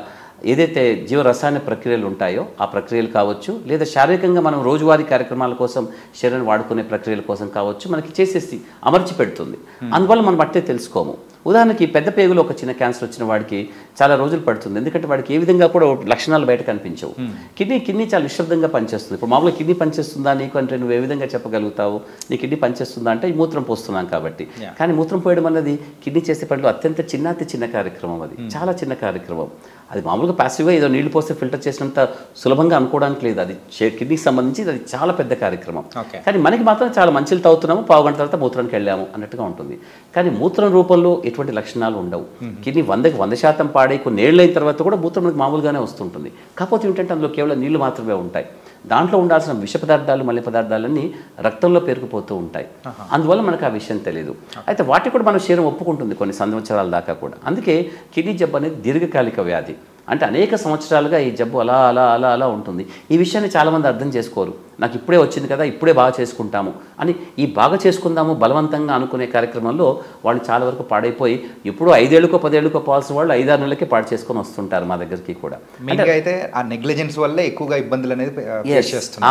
ఏదైతే జీవరసాయన ప్రక్రియలు ఉంటాయో ఆ ప్రక్రియలు కావచ్చు, లేదా శారీరకంగా మనం రోజువారీ కార్యక్రమాల కోసం శరీరాన్ని వాడుకునే ప్రక్రియల కోసం కావచ్చు, మనకి చేసేసి అమర్చి పెడుతుంది. అందువల్ల మనం బట్టే తెలుసుకోము. ఉదాహరణకి పెద్ద పేగులో ఒక చిన్న క్యాన్సర్ వచ్చిన వాడికి చాలా రోజులు పడుతుంది, ఎందుకంటే వాడికి ఏ విధంగా కూడా లక్షణాలు బయట కనిపించవు. కిడ్నీ చాలా నిశ్శబ్దంగా పనిచేస్తుంది. ఇప్పుడు మామూలుగా కిడ్నీ పనిచేస్తుందా నీకు అంటే నువ్వు ఏ విధంగా చెప్పగలుగుతావు? నీ కిడ్నీ పనిచేస్తుందా అంటే ఈ మూత్రం పోస్తున్నాం కాబట్టి. కానీ మూత్రం పోయడం అన్నది కిడ్నీ చేసే పనిలో అత్యంత చిన్న కార్యక్రమం. అది చాలా చిన్న కార్యక్రమం. అది మామూలుగా ప్యాసివ్గా ఏదో నీళ్లు పోస్తే ఫిల్టర్ చేసినంత సులభంగా అనుకోవడానికి లేదు. అది కిడ్నీకి సంబంధించి అది చాలా పెద్ద కార్యక్రమం. కానీ మనకి మాత్రం చాలా మంచిలు తాగుతున్నాము, పావు గంట తర్వాత మూత్రానికి వెళ్ళాము అన్నట్టుగా ఉంటుంది. కానీ మూత్రం రూపంలో ఎటువంటి లక్షణాలు ఉండవు. కిడ్నీ 100% పాడై కొన్ని ఏళ్ళు అయిన తర్వాత కూడా మూత్రం మనకి మామూలుగానే వస్తుంటుంది. కాకపోతే ఏంటంటే అందులో కేవలం నీళ్లు మాత్రమే ఉంటాయి. దాంట్లో ఉండాల్సిన విష పదార్థాలు మళ్ళీ పదార్థాలన్నీ రక్తంలో పేరుకుపోతూ ఉంటాయి. అందువల్ల మనకు ఆ విషయం తెలియదు. అయితే వాటికి కూడా మన శరీరం ఒప్పుకుంటుంది కొన్ని సంవత్సరాల దాకా కూడా. అందుకే కిడ్నీ జబ్బు అనేది దీర్ఘకాలిక వ్యాధి. అంటే అనేక సంవత్సరాలుగా ఈ జబ్బు అలా అలా అలా అలా ఉంటుంది. ఈ విషయాన్ని చాలామంది అర్థం చేసుకోరు. నాకు ఇప్పుడే వచ్చింది కదా, ఇప్పుడే బాగా చేసుకుంటాము అని ఈ బాగా చేసుకుందాము బలవంతంగా అనుకునే కార్యక్రమంలో వాళ్ళు చాలా వరకు పాడైపోయి ఇప్పుడు 5 ఏళ్ళకో 10 ఏళ్ళకో పోవాల్సిన వాళ్ళు 5-6 నెలలకే పాడు చేసుకొని వస్తుంటారు మా దగ్గరికి కూడా. అయితే ఆ నెగ్లిజెన్స్ వల్ల ఎక్కువగా ఇబ్బందులు అనేది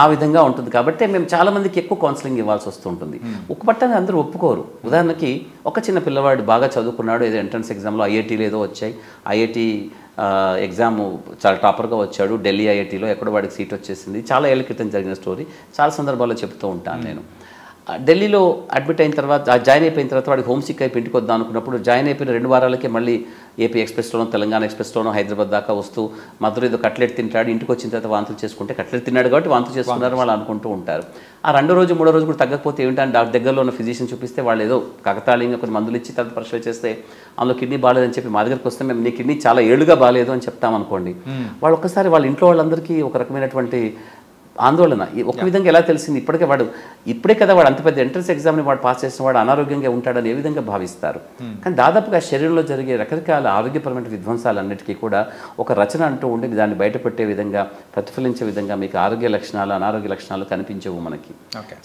ఆ విధంగా ఉంటుంది. కాబట్టి మేము చాలా మందికి ఎక్కువ కౌన్సిలింగ్ ఇవ్వాల్సి వస్తుంటుంది. ఒక్కపట్టాన్ని అందరూ ఒప్పుకోరు. ఉదాహరణకి ఒక చిన్న పిల్లవాడు బాగా చదువుకున్నాడు, ఏదో ఎంట్రన్స్ ఎగ్జామ్లో ఐఐటీలో ఏదో వచ్చాయి, ఐఐటీ ఎగ్జామ్ చాలా టాపర్గా వచ్చాడు, ఢిల్లీ ఐఐటీలో ఎక్కడో వాడికి సీట్ వచ్చేసింది. చాలా ఏళ్ళ క్రితం జరిగిన స్టోరీ, చాలా సందర్భాల్లో చెప్తూ ఉంటాను నేను. ఢిల్లీలో అడ్మిట్ అయిన తర్వాత జాయిన్ అయిపోయిన తర్వాత వాడికి హోమ్ సిక్ అయిపోయి ఇంటికి వద్దాం అనుకున్నప్పుడు జాయిన్ అయిపోయిన 2 వారాలకే మళ్ళీ ఏపీ ఎక్స్ప్రెస్లోనో తెలంగాణ ఎక్స్ప్రెస్లోనో హైదరాబాద్ దాకా వస్తూ మధుర ఏదో కట్లెట్ తింటాడు, ఇంటికి వచ్చిన తర్వాత వాంతులు చేసుకుంటే కట్లెట్ తిన్నాడు కాబట్టి వాంతులు చేసుకున్నారు వాళ్ళు అనుకుంటూ ఉంటారు. ఆ 2వ రోజు 3వ రోజు కూడా తగ్గకపోతే ఏమిటంటే డాక్టర్ దగ్గరలో ఉన్న ఫిజిషియన్ చూపిస్తే వాళ్ళు ఏదో కాకతాళీయంగా కొన్ని మందులు ఇచ్చి తర్వాత పరీక్షలు చేస్తే అందులో కిడ్నీ బాగాలేదని చెప్పి మా దగ్గరికి వస్తే మేము నీ కిడ్నీ చాలా ఏళ్ళుగా బాగాలేదు అని చెప్తామనుకోండి. వాళ్ళు ఒక్కసారి వాళ్ళ ఇంట్లో వాళ్ళందరికీ ఒక రకమైనటువంటి ఆందోళన. ఒక విధంగా ఎలా తెలిసింది ఇప్పుడే కదా వాడు అంత పెద్ద ఎంట్రన్స్ ఎగ్జామ్ని వాడు పాస్ చేసిన వాడు అనారోగ్యంగా ఉంటాడని ఏ విధంగా భావిస్తారు. కానీ దాదాపుగా శరీరంలో జరిగే రకరకాల ఆరోగ్యపరమైన విధ్వంసాలన్నిటికీ కూడా ఒక రచన అంటూ ఉండి దాన్ని బయటపెట్టే విధంగా ప్రతిఫలించే విధంగా మీకు ఆరోగ్య లక్షణాలు అనారోగ్య లక్షణాలు కనిపించవు మనకి.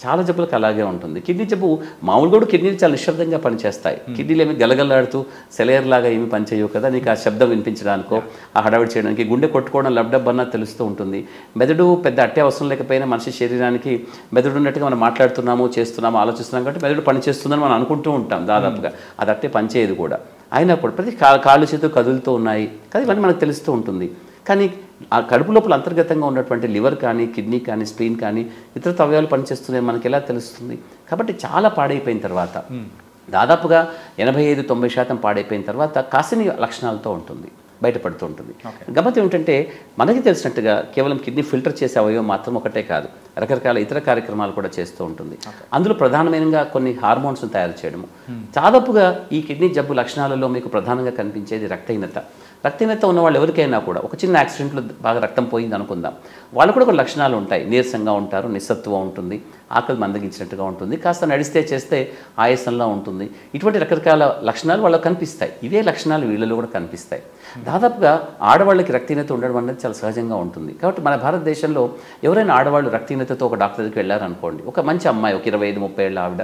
చాలా జబ్బులకు అలాగే ఉంటుంది. కిడ్నీ జబ్బు మామూలు కూడా కిడ్నీలు చాలా నిశ్శబ్దంగా పనిచేస్తాయి. కిడ్నీలు ఏమి గలగల్లాడుతూ సెలయర్ లాగా ఏమి పనిచేయవు కదా, నీకు ఆ శబ్దం వినిపించడానికో ఆ హడావిడి చేయడానికి గుండె కొట్టుకోవడం లబ్డబ్ అన్నా తెలుస్తూ ఉంటుంది. మెదడు పెద్ద అట్టే అవసరం లేకపోయినా మనిషి శరీరానికి మెదడు ఉన్నట్టుగా మనం మాట్లాడుతున్నాము, చేస్తున్నాము, ఆలోచిస్తున్నాం కాబట్టి మెదడు పనిచేస్తుందని మనం అనుకుంటూ ఉంటాం. దాదాపుగా అది అట్టే పనిచేయదు కూడా. అయినా కూడా ప్రతి కాళ్ళు చేతులు కదులుతూ ఉన్నాయి కదా, ఇవన్నీ మనకు తెలుస్తూ ఉంటుంది. కానీ ఆ కడుపు లోపల అంతర్గతంగా ఉన్నటువంటి లివర్ కానీ కిడ్నీ కానీ స్ప్లీన్ కానీ ఇతర అవయవాలు పనిచేస్తున్నాయి మనకి ఎలా తెలుస్తుంది? కాబట్టి చాలా పాడైపోయిన తర్వాత దాదాపుగా 85-90% పాడైపోయిన తర్వాత కాసిని లక్షణాలతో ఉంటుంది, బయటపడుతూ ఉంటుంది. గమ్మత్ ఏమిటంటే మనకి తెలిసినట్టుగా కేవలం కిడ్నీ ఫిల్టర్ చేసే అవయవం మాత్రం ఒకటే కాదు, రకరకాల ఇతర కార్యక్రమాలు కూడా చేస్తూ ఉంటుంది. అందులో ప్రధానమైనగా కొన్ని హార్మోన్స్ను తయారు చేయడము. దాదాపుగా ఈ కిడ్నీ జబ్బు లక్షణాలలో మీకు ప్రధానంగా కనిపించేది రక్తహీనత. రక్తహీనత ఉన్న వాళ్ళు ఎవరికైనా కూడా ఒక చిన్న యాక్సిడెంట్లో బాగా రక్తం పోయింది అనుకుందాం, వాళ్ళు కూడా కొన్ని లక్షణాలు ఉంటాయి. నీరసంగా ఉంటారు, నిస్సత్తువ ఉంటుంది, ఆకలి మందగించినట్టుగా ఉంటుంది, కాస్త నడిస్తే చేస్తే ఆయాసంలా ఉంటుంది. ఇటువంటి రకరకాల లక్షణాలు వాళ్ళకి కనిపిస్తాయి. ఇవే లక్షణాలు వీళ్ళలో కూడా కనిపిస్తాయి. దాదాపుగా ఆడవాళ్ళకి రక్తహీనత ఉండడం అనేది చాలా సహజంగా ఉంటుంది. కాబట్టి మన భారతదేశంలో ఎవరైనా ఆడవాళ్ళు రక్తహీనతతో ఒక డాక్టర్ దగ్గరికి వెళ్ళారనుకోండి, ఒక మంచి అమ్మాయి, ఒక 25-30 ఏళ్ళ ఆవిడ,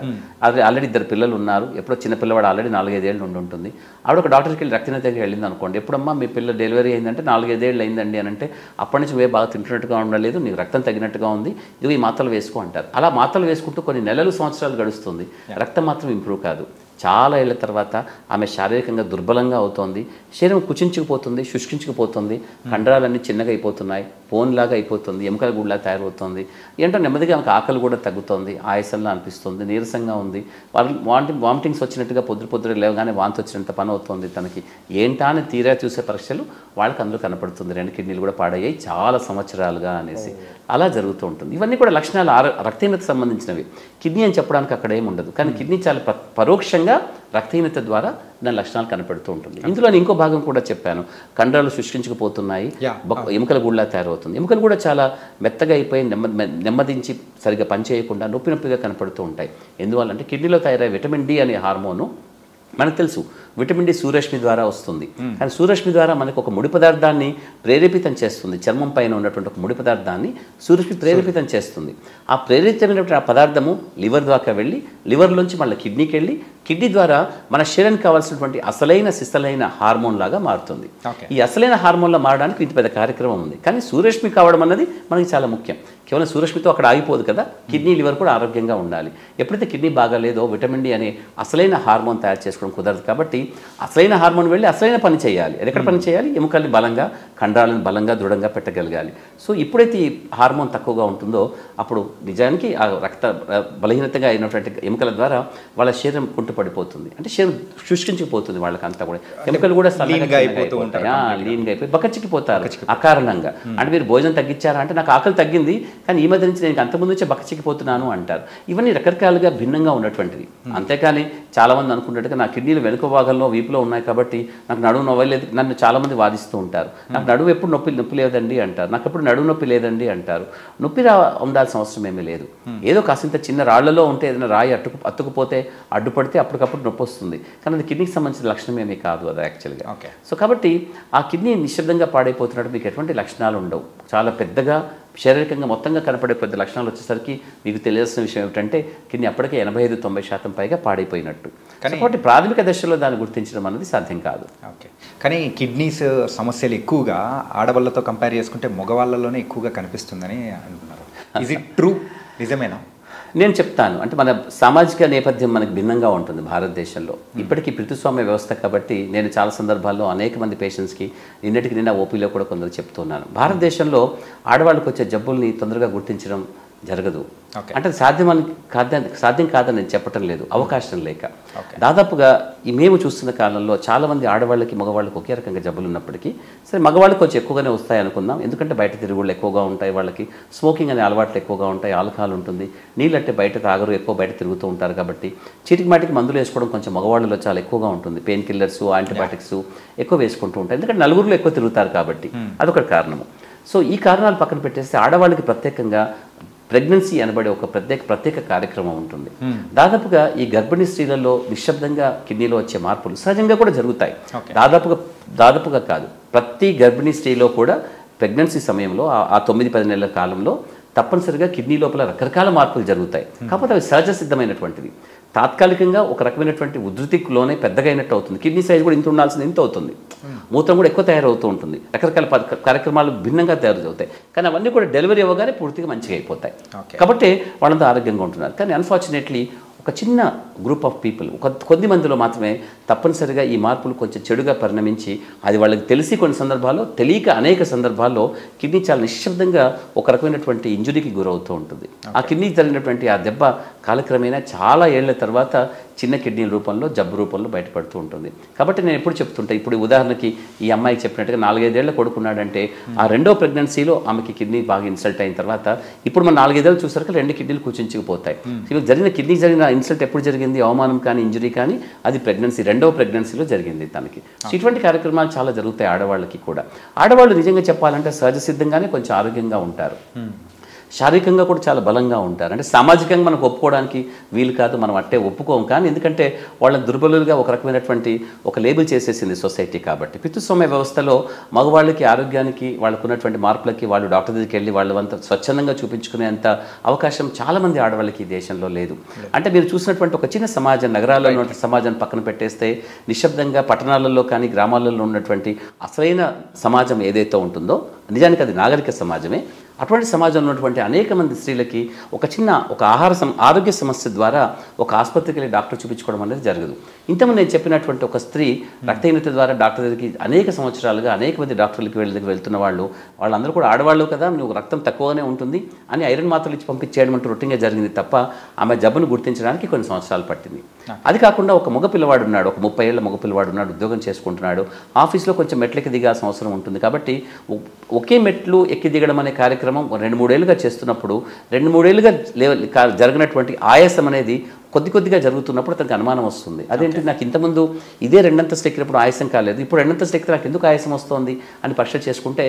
ఆల్రెడీ 2 పిల్లలు ఉన్నారు, ఎప్పుడో చిన్న పిల్లవాడు ఆల్రెడీ 4-5 ఏళ్ళు ఉండి ఉంటుంది, ఆవిడ ఒక డాక్టర్కి వెళ్ళి రక్తహీనత దగ్గరికి వెళ్ళింది అనుకోండి. ఎప్పుడమ్మా మీ పిల్ల డెలివరీ అయిందంటే 4-5 ఏళ్ళు అయిందండి అని అంటే అప్పటి నుంచి నువ్వే బాగా తింటున్నట్టుగా ఉండలేదు, నీకు రక్తం తగ్గినట్టుగా ఉంది, ఇవి ఈ మాత్రలు వేసుకో అంటారు. అలా మాత్రలు వేసుకుంటూ కొన్ని నెలలు సంవత్సరాలు గడుస్తుంది, రక్తం మాత్రం ఇంప్రూవ్ కాదు. చాలా ఏళ్ల తర్వాత ఆమె శారీరకంగా దుర్బలంగా అవుతోంది, శరీరం కుచించుకుపోతుంది, శుష్కించుకుపోతుంది, కండరాలన్నీ చిన్నగా అయిపోతున్నాయి, బోన్లాగా అయిపోతుంది, ఎముకల గుడ్లా తయారవుతుంది. ఏంటో నెమ్మదిగా ఆమెకు ఆకలి కూడా తగ్గుతుంది, ఆయాసంలా అనిపిస్తుంది, నీరసంగా ఉంది, వామిటింగ్స్ వచ్చినట్టుగా పొద్దున లేవగానే వాంతి వచ్చినంత పని అవుతుంది తనకి. ఏంటా అని తీరా చూసే పరీక్షలు వాళ్ళకి అందులో కనపడుతుంది 2 కిడ్నీలు కూడా పాడయ్యాయి చాలా సంవత్సరాలుగా అనేసి. అలా జరుగుతూ ఉంటుంది. ఇవన్నీ కూడా లక్షణాలు రక్తహీనత సంబంధించినవి. కిడ్నీ అని చెప్పడానికి అక్కడ ఏమి ఉండదు, కానీ కిడ్నీ చాలా పరోక్షంగా రక్తహీనత ద్వారా దాని లక్షణాలు కనపడుతూ ఉంటుంది. ఇందులో ఇంకో భాగం కూడా చెప్పాను, కండరాలు శుష్కించుకుపోతున్నాయి, ఎముకల గుడ్లా తయారవుతుంది, ఎముకలు కూడా చాలా మెత్తగా అయిపోయి నెమ్మదించి సరిగ్గా పనిచేయకుండా నొప్పిగా కనపడుతూ ఉంటాయి. ఎందువల్లంటే కిడ్నీలో తయారయ్యే విటమిన్ డి అనే హార్మోను మనకు తెలుసు విటమిన్ డి సూర్యరశ్మి ద్వారా వస్తుంది. కానీ సూర్యరశ్మి ద్వారా మనకు ఒక ముడి పదార్థాన్ని ప్రేరేపితం చేస్తుంది. చర్మం పైన ఉన్నటువంటి ఒక ముడి పదార్థాన్ని సూర్యరశ్మి ప్రేరేపితం చేస్తుంది. ఆ ప్రేరేపితమైనటువంటి ఆ పదార్థము లివర్ ద్వారా వెళ్ళి లివర్లోంచి మళ్ళీ కిడ్నీకి వెళ్ళి కిడ్నీ ద్వారా మన శరీరానికి కావాల్సినటువంటి అసలైన సిసలైన హార్మోన్ లాగా మారుతుంది. ఈ అసలైన హార్మోన్లా మారడానికి ఇంత పెద్ద కార్యక్రమం ఉంది. కానీ సూర్యరశ్మి కావడం అన్నది మనకి చాలా ముఖ్యం. కేవలం సూర్యరశ్మితో అక్కడ ఆగిపోదు కదా, కిడ్నీ లివర్ కూడా ఆరోగ్యంగా ఉండాలి. ఎప్పుడైతే కిడ్నీ బాగాలేదో విటమిన్ డి అనే అసలైన హార్మోన్ తయారు చేసుకోవడం కుదరదు. కాబట్టి అసలైన హార్మోన్ వెళ్ళి అసలైన పని చేయాలి. అది ఎక్కడ పని చేయాలి? ఎముకల్ని బలంగా, కండరాలను బలంగా దృఢంగా పెట్టగలగాలి. సో ఎప్పుడైతే ఈ హార్మోన్ తక్కువగా ఉంటుందో అప్పుడు నిజానికి ఆ రక్త బలహీనతగా అయినటువంటి ఎముకల ద్వారా వాళ్ళ శరీరం కుంటుపడిపోతుంది. అంటే శరీరం శుష్కించిపోతుంది. వాళ్ళకంతా కూడా ఎముకలు కూడా లీన్గా అయిపోయి బకచిక్కిపోతారు అకారణంగా. అంటే మీరు భోజనం తగ్గించారా అంటే నాకు ఆకలి తగ్గింది కానీ ఈ మధ్య నుంచి నేను అంతకుముందు నుంచే బకచిక్కిపోతున్నాను అంటారు. ఇవన్నీ రకరకాలుగా భిన్నంగా ఉన్నటువంటిది. అంతేకాని చాలామంది అనుకున్నట్టుగా నా కిడ్నీలు వెనుక భాగంలో వీపులో ఉన్నాయి కాబట్టి నాకు నడుము నవ్వలేదు. నన్ను చాలామంది వాదిస్తూ ఉంటారు. నాకు నడుము ఎప్పుడు నొప్పి లేదండి అంటారు. నాకు ఎప్పుడు నడుము నొప్పి లేదండి అంటారు. నొప్పి ఉండాల్సిన అవసరం ఏమీ లేదు. ఏదో కాసింత చిన్న రాళ్లలో ఉంటే ఏదైనా రాయి అతుకుపోతే అడ్డుపడితే అప్పటికప్పుడు నొప్పి వస్తుంది. కానీ అది కిడ్నీకి సంబంధించిన లక్షణం ఏమీ కాదు అది యాక్చువల్గా. సో కాబట్టి ఆ కిడ్నీ నిశ్శబ్దంగా పాడైపోతున్నట్టు మీకు ఎటువంటి లక్షణాలు ఉండవు. చాలా పెద్దగా శారీరకంగా మొత్తంగా కనపడే పెద్ద లక్షణాలు వచ్చేసరికి మీకు తెలియాల్సిన విషయం ఏమిటంటే కిడ్నీ అప్పటికే 85-90% పైగా పాడైపోయినట్టు. కాబట్టి ప్రాథమిక దశలో దాన్ని గుర్తించడం అనేది సాధ్యం కాదు. ఓకే. కానీ కిడ్నీస్ సమస్యలు ఎక్కువగా ఆడవాళ్ళతో కంపేర్ చేసుకుంటే మగవాళ్ళలోనే ఎక్కువగా కనిపిస్తుందని అంటున్నారు. Is it true? నిజమేనా? నేను చెప్తాను. అంటే మన సామాజిక నేపథ్యం మనకు భిన్నంగా ఉంటుంది భారతదేశంలో. ఇప్పటికీ పితృస్వామ్య వ్యవస్థ కాబట్టి నేను చాలా సందర్భాల్లో అనేక మంది పేషెంట్స్కి నిన్నటికి నిన్న ఓపీలో కూడా కొందరు చెప్తున్నాను. భారతదేశంలో ఆడవాళ్ళకు వచ్చే జబ్బుల్ని తొందరగా గుర్తించడం జరగదు. అంటే సాధ్యం కాదని నేను చెప్పటం లేదు, అవకాశం లేక. దాదాపుగా మేము చూస్తున్న కాలంలో చాలామంది ఆడవాళ్ళకి మగవాళ్ళకి ఒకే రకంగా జబ్బులు ఉన్నప్పటికీ సరే మగవాళ్ళకి కొంచెం ఎక్కువగానే వస్తాయి అనుకుందాం. ఎందుకంటే బయట తిరుగుళ్ళు ఎక్కువగా ఉంటాయి, వాళ్ళకి స్మోకింగ్ అనే అలవాట్లు ఎక్కువగా ఉంటాయి, ఆల్కహాల్ ఉంటుంది, నీళ్ళంటే బయట తాగరు, ఎక్కువ బయట తిరుగుతూ ఉంటారు. కాబట్టి చీటికి మాటికి మందులు వేసుకోవడం కొంచెం మగవాళ్ళలో చాలా ఎక్కువగా ఉంటుంది. పెయిన్ కిల్లర్స్, యాంటీబయాటిక్స్ ఎక్కువ వేసుకుంటూ ఉంటారు. ఎందుకంటే నలుగురిలో ఎక్కువ తిరుగుతారు కాబట్టి అదొక కారణము. సో ఈ కారణాలు పక్కన పెట్టేస్తే ఆడవాళ్ళకి ప్రత్యేకంగా ప్రెగ్నెన్సీ అనబడే ఒక ప్రత్యేక కార్యక్రమం ఉంటుంది. దాదాపుగా ఈ గర్భిణీ స్త్రీలలో నిశ్శబ్దంగా కిడ్నీలో వచ్చే మార్పులు సహజంగా కూడా జరుగుతాయి. దాదాపుగా కాదు, ప్రతి గర్భిణీ స్త్రీలో కూడా ప్రెగ్నెన్సీ సమయంలో ఆ 9-10 నెలల కాలంలో తప్పనిసరిగా కిడ్నీ లోపల రకరకాల మార్పులు జరుగుతాయి. కాకపోతే అవి సహజ సిద్ధమైనటువంటివి. తాత్కాలికంగా ఒక రకమైనటువంటి ఉధృతిలోనే పెద్దగా అయినట్టు అవుతుంది. కిడ్నీ సైజ్ కూడా ఇంత ఉండాల్సింది ఇంత అవుతుంది. మూత్రం కూడా ఎక్కువ తయారవుతూ ఉంటుంది. రకరకాల కార్యక్రమాలు భిన్నంగా తయారవుతాయి. కానీ అవన్నీ కూడా డెలివరీ అవ్వగానే పూర్తిగా మంచిగా అయిపోతాయి. కాబట్టి వాళ్ళంతా ఆరోగ్యంగా ఉంటున్నారు. కానీ అన్ఫార్చునేట్లీ ఒక చిన్న గ్రూప్ ఆఫ్ పీపుల్, కొద్ది మందిలో మాత్రమే తప్పనిసరిగా ఈ మార్పులు కొంచెం చెడుగా పరిణమించి అది వాళ్ళకి తెలిసి కొన్ని సందర్భాల్లో తెలియక అనేక సందర్భాల్లో కిడ్నీ చాలా నిశ్శబ్దంగా ఒక రకమైనటువంటి ఇంజురీకి గురవుతూ ఉంటుంది. ఆ కిడ్నీ జరిగినటువంటి ఆ దెబ్బ కాలక్రమేణా చాలా ఏళ్ల తర్వాత చిన్న కిడ్నీ రూపంలో జబ్బు రూపంలో బయటపడుతూ ఉంటుంది. కాబట్టి నేను ఎప్పుడు చెప్తుంటే, ఇప్పుడు ఉదాహరణకి ఈ అమ్మాయికి చెప్పినట్టుగా 4-5 ఏళ్ల కొడుకున్నాడంటే ఆ రెండో ప్రెగ్నెన్సీలో ఆమెకి కిడ్నీ బాగా ఇన్సల్ట్ అయిన తర్వాత ఇప్పుడు మనం 4-5 ఏళ్ళు చూసాక 2 కిడ్నీలు కూర్చుంచుకుపోతాయి. కిడ్నీ జరిగిన ఇన్సల్ట్ ఎప్పుడు జరిగింది, అవమానం కానీ ఇంజరీ కానీ, అది రెండవ ప్రెగ్నెన్సీలో జరిగింది తనకి. ఇటువంటి కార్యక్రమాలు చాలా జరుగుతాయి ఆడవాళ్ళకి కూడా. ఆడవాళ్ళు నిజంగా చెప్పాలంటే సహజ సిద్ధంగానే కొంచెం ఆరోగ్యంగా ఉంటారు, శారీరకంగా కూడా చాలా బలంగా ఉంటారు. అంటే సామాజికంగా మనకు ఒప్పుకోవడానికి వీలు కాదు, మనం అట్టే ఒప్పుకోం. కానీ ఎందుకంటే వాళ్ళని దుర్బలులుగా ఒక రకమైనటువంటి ఒక లేబుల్ చేసేసింది సొసైటీ. కాబట్టి పితృస్వామ్య వ్యవస్థలో మగవాళ్ళకి ఆరోగ్యానికి వాళ్ళకు ఉన్నటువంటి మార్పులకి వాళ్ళు డాక్టర్ దగ్గరికి వెళ్ళి వాళ్ళంతా స్వచ్ఛందంగా చూపించుకునేంత అవకాశం చాలామంది ఆడవాళ్ళకి ఈ దేశంలో లేదు. అంటే మీరు చూసినటువంటి ఒక చిన్న సమాజం, నగరాల్లో ఉన్నటువంటి సమాజాన్ని పక్కన పెట్టేస్తే నిశ్శబ్దంగా పట్టణాలలో కానీ గ్రామాలలో ఉన్నటువంటి అసలైన సమాజం ఏదైతే ఉంటుందో నిజానికి అది నాగరిక సమాజమే. అటువంటి సమాజంలో ఉన్నటువంటి అనేక మంది స్త్రీలకి ఒక ఆరోగ్య సమస్య ద్వారా ఒక ఆసుపత్రికి వెళ్ళి డాక్టర్ చూపించుకోవడం అనేది జరగదు. ఇంతకుముందు నేను చెప్పినటువంటి ఒక స్త్రీ రక్తహీనత ద్వారా డాక్టర్ దగ్గరికి అనేక సంవత్సరాలుగా అనేక మంది డాక్టర్లకి వెళ్తున్న వాళ్ళందరూ కూడా ఆడవాళ్ళు కదా, నువ్వు రక్తం తక్కువగానే ఉంటుంది అని ఐరన్ మాత్రలు ఇచ్చి పంపించేయడం అంటూ రొటీన్గా జరిగింది తప్ప ఆమె జబ్బును గుర్తించడానికి కొన్ని సంవత్సరాలు పట్టింది. అది కాకుండా ఒక మగ పిల్లవాడు ఉన్నాడు, ఒక 30 ఏళ్ల మగ పిల్లవాడు ఉన్నాడు, ఉద్యోగం చేసుకుంటున్నాడు, ఆఫీస్లో కొంచెం మెట్లకి దిగాల్సిన అవసరం ఉంటుంది. ఒకే మెట్లు ఎక్కి దిగడం అనే కార్యక్రమం 2-3 ఏళ్ళుగా చేస్తున్నప్పుడు 2-3 ఏళ్ళుగా జరిగినటువంటి ఆయాసం అనేది కొద్దిగా జరుగుతున్నప్పుడు అతనికి అనుమానం వస్తుంది. అదేంటి నాకు ఇంతకుముందు ఇదే 2 అంతస్తులు ఎక్కినప్పుడు ఆయాసం కాలేదు, ఇప్పుడు 2 అంతస్తులు ఎక్కితే నాకు ఎందుకు ఆయాసం వస్తుంది అని పరీక్ష చేసుకుంటే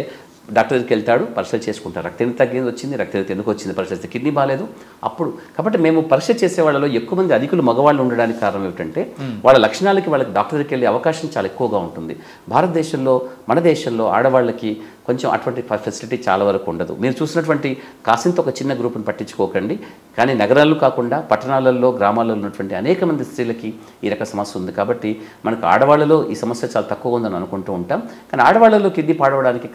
డాక్టర్ దగ్గరికి వెళ్తాడు, పరీక్ష చేసుకుంటారు. రక్తహీనత తగ్గింది వచ్చింది, రక్తహీనత ఎందుకు వచ్చింది, పరీక్ష చేస్తే కిడ్నీ బాగాలేదు. అప్పుడు కాబట్టి మేము పరీక్ష చేసే వాళ్ళలో ఎక్కువ మంది అధికులు మగవాళ్ళు ఉండడానికి కారణం ఏమిటంటే వాళ్ళ లక్షణాలకి వాళ్ళకి డాక్టర్ దగ్గరికి వెళ్ళే అవకాశం చాలా ఎక్కువగా ఉంటుంది. భారతదేశంలో మన దేశంలో ఆడవాళ్ళకి కొంచెం అటువంటి ఫెసిలిటీ చాలా వరకు ఉండదు. మీరు చూసినటువంటి కాసింత ఒక చిన్న గ్రూప్ని పట్టించుకోకండి, కానీ నగరాల్లో కాకుండా పట్టణాలలో గ్రామాల్లో ఉన్నటువంటి అనేక మంది స్త్రీలకి ఈ రక సమస్య ఉంది. కాబట్టి మనకు ఆడవాళ్ళలో ఈ సమస్య చాలా తక్కువ ఉందని అనుకుంటూ ఉంటాం, కానీ ఆడవాళ్ళలో కిడ్నీ పాడవడానికి